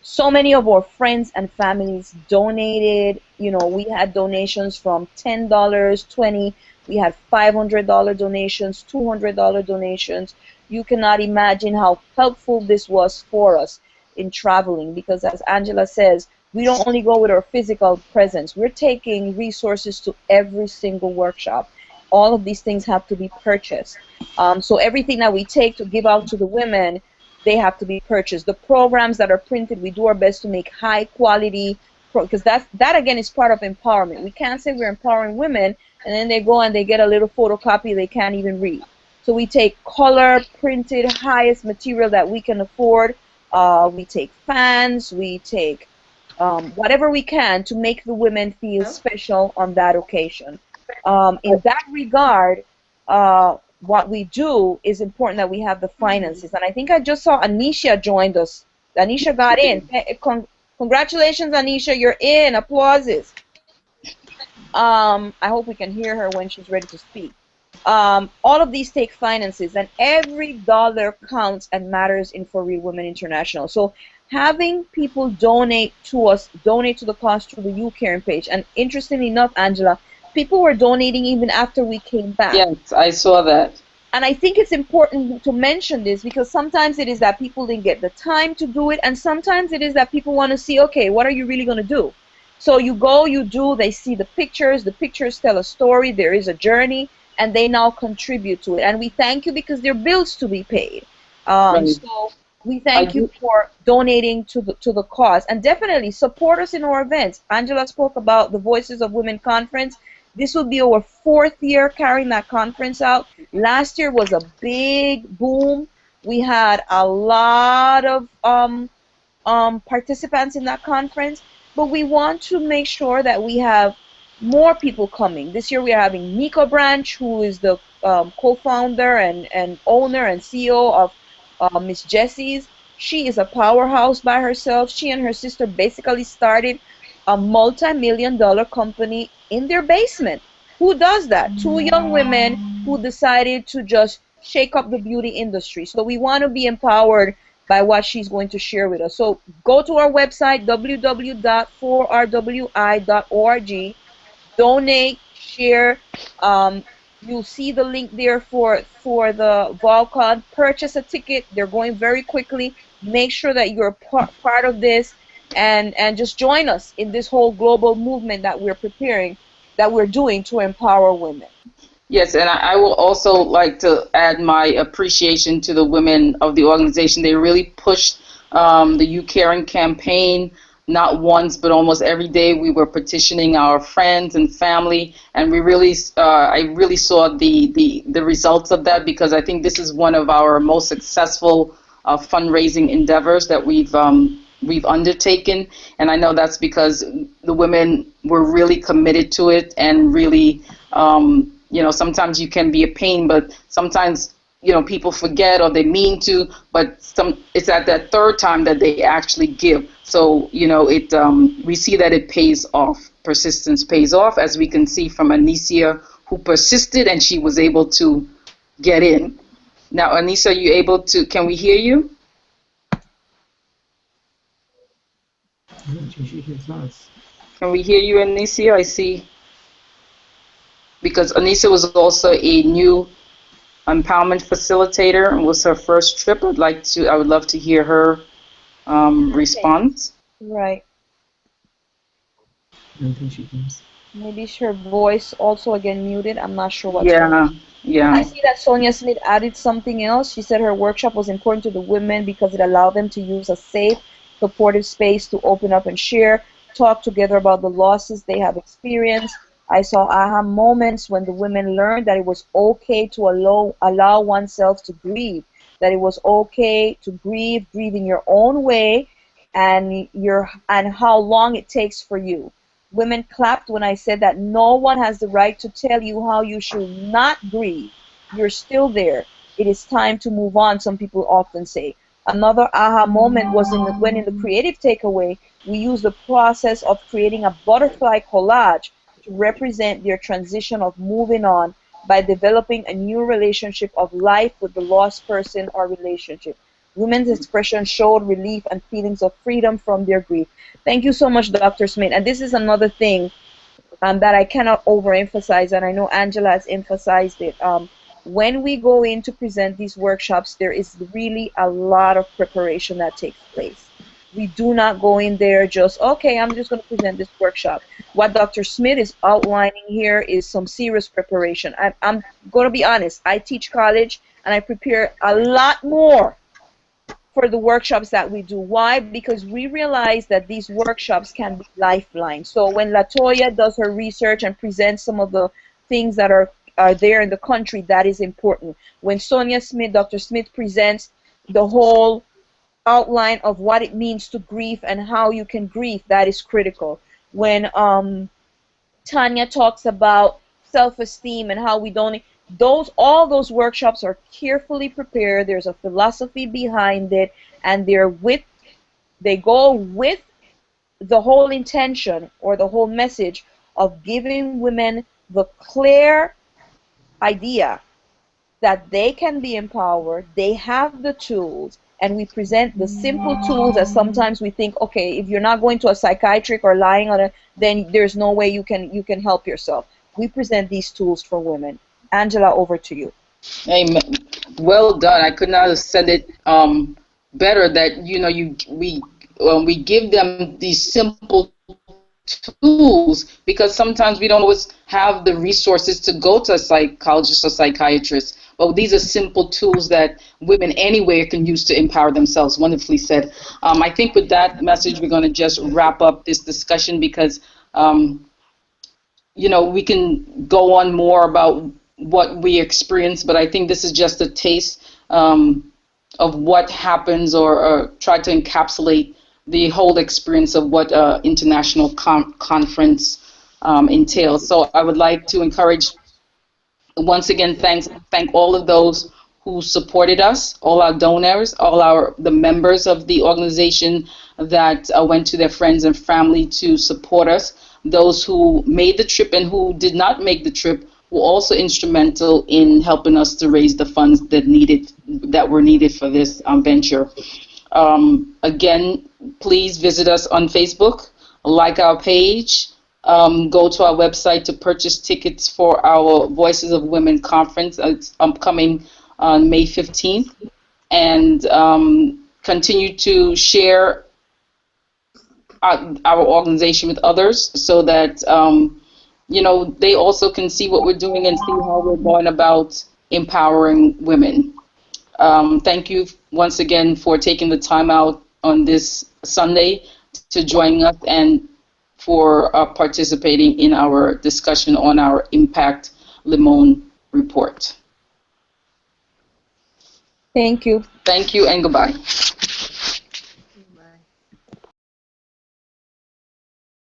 So many of our friends and families donated. We had donations from $10, $20. We had $500 donations, $200 donations. You cannot imagine how helpful this was for us in traveling, because as Angela says, we don't only go with our physical presence. We're taking resources to every single workshop. All of these things have to be purchased. So everything that we take to give out to the women, they have to be purchased. The programs that are printed, we do our best to make high quality, because that again is part of empowerment. We can't say we're empowering women and then they go and they get a little photocopy they can't even read. So we take color printed, highest material that we can afford. We take fans, we take whatever we can to make the women feel special on that occasion. In that regard, what we do is important that we have the finances. And I think I just saw Anisha joined us. Anisha got in. Congratulations, Anisha, you're in. Applauses. I hope we can hear her when she's ready to speak. All of these take finances, and every dollar counts and matters in For Real Women International. So having people donate to us, donate to the cause through the You Caring page. And interestingly enough, Angela, people were donating even after we came back. Yes, I saw that. And I think it's important to mention this because sometimes it is that people didn't get the time to do it, and sometimes it is that people want to see, okay, what are you really going to do? So you go, you do, they see the pictures tell a story, there is a journey, and they now contribute to it. And we thank you because there are bills to be paid. Right. So we thank you for donating to the cause. And definitely support us in our events. Angela spoke about the Voices of Women Conference. This will be our 4th year carrying that conference out. Last year was a big boom. We had a lot of participants in that conference, but we want to make sure that we have more people coming. This year we are having Nico Branch, who is the co-founder and owner and CEO of Miss Jessie's. She is a powerhouse by herself. She and her sister basically started a multi-million-dollar company in their basement. Who does that? 2 young women who decided to just shake up the beauty industry. So we want to be empowered by what she's going to share with us. So go to our website, www.4rwi.org, donate, share. You'll see the link there for the Volcon. Purchase a ticket. They're going very quickly. Make sure that you're part of this, and just join us in this whole global movement that we're doing to empower women. Yes, and I will also like to add my appreciation to the women of the organization. They really pushed the You Caring campaign. Not once, but almost every day we were petitioning our friends and family, and I really saw the results of that, because I think this is one of our most successful fundraising endeavors that we've undertaken, and I know that's because the women were really committed to it, and really, sometimes you can be a pain, but sometimes people forget or they mean to, but it's at that third time that they actually give. So, we see that it pays off. Persistence pays off, as we can see from Anicia, who persisted and she was able to get in. Now, Anissa, can we hear you? Can we hear you, Anicia? I see. Because Anissa was also a new empowerment facilitator and was her first trip. I would love to hear her Okay. response. Right. Maybe her voice also again muted. I'm not sure what's going on. Yeah, I yeah. see that Sonia Smith added something else. She said her workshop was important to the women because it allowed them to use a safe, supportive space to open up and share, talk together about the losses they have experienced. I saw aha moments when the women learned that it was okay to allow oneself to grieve, that it was okay to grieve in your own way, and how long it takes for you. Women clapped when I said that no one has the right to tell you how you should not grieve. You're still there. It is time to move on, some people often say. Another aha moment was when in the creative takeaway, we used the process of creating a butterfly collage to represent their transition of moving on by developing a new relationship of life with the lost person or relationship. Women's expression showed relief and feelings of freedom from their grief. Thank you so much, Dr. Smith. And this is another thing that I cannot overemphasize, and I know Angela has emphasized it. When we go in to present these workshops, there is really a lot of preparation that takes place. We do not go in there just, okay, I'm just going to present this workshop. What Dr. Smith is outlining here is some serious preparation. I'm going to be honest. I teach college, and I prepare a lot more for the workshops that we do. Why? Because we realize that these workshops can be lifelines. So when Latoya does her research and presents some of the things that are there in the country, that is important. When Sonia Smith, Dr. Smith presents the whole outline of what it means to grieve and how you can grieve, that is critical. When Tanya talks about self-esteem and how we don't, all those workshops are carefully prepared. There's a philosophy behind it, and they go with the whole intention or the whole message of giving women the clear idea that they can be empowered, they have the tools, and we present the simple tools. As sometimes we think, okay, if you're not going to a psychiatric or lying on it, then there's no way you can help yourself. We present these tools for women. Angela, over to you. Amen. Well done. I could not have said it better. That we give them these simple tools because sometimes we don't always have the resources to go to a psychologist or psychiatrist. But these are simple tools that women anywhere can use to empower themselves. Wonderfully said. I think with that message, we're going to just wrap up this discussion because we can go on more about what we experience, but I think this is just a taste of what happens or try to encapsulate the whole experience of what international conference entails. So I would like to encourage, once again, thank all of those who supported us, all our donors, the members of the organization that went to their friends and family to support us, those who made the trip and who did not make the trip were also instrumental in helping us to raise the funds that were needed for this venture. Again, please visit us on Facebook, like our page, go to our website to purchase tickets for our Voices of Women conference. It's upcoming on May 15th. And continue to share our organization with others so that, they also can see what we're doing and see how we're going about empowering women. Thank you once again for taking the time out on this Sunday to join us and for participating in our discussion on our Impact Limon report. Thank you. Thank you and goodbye.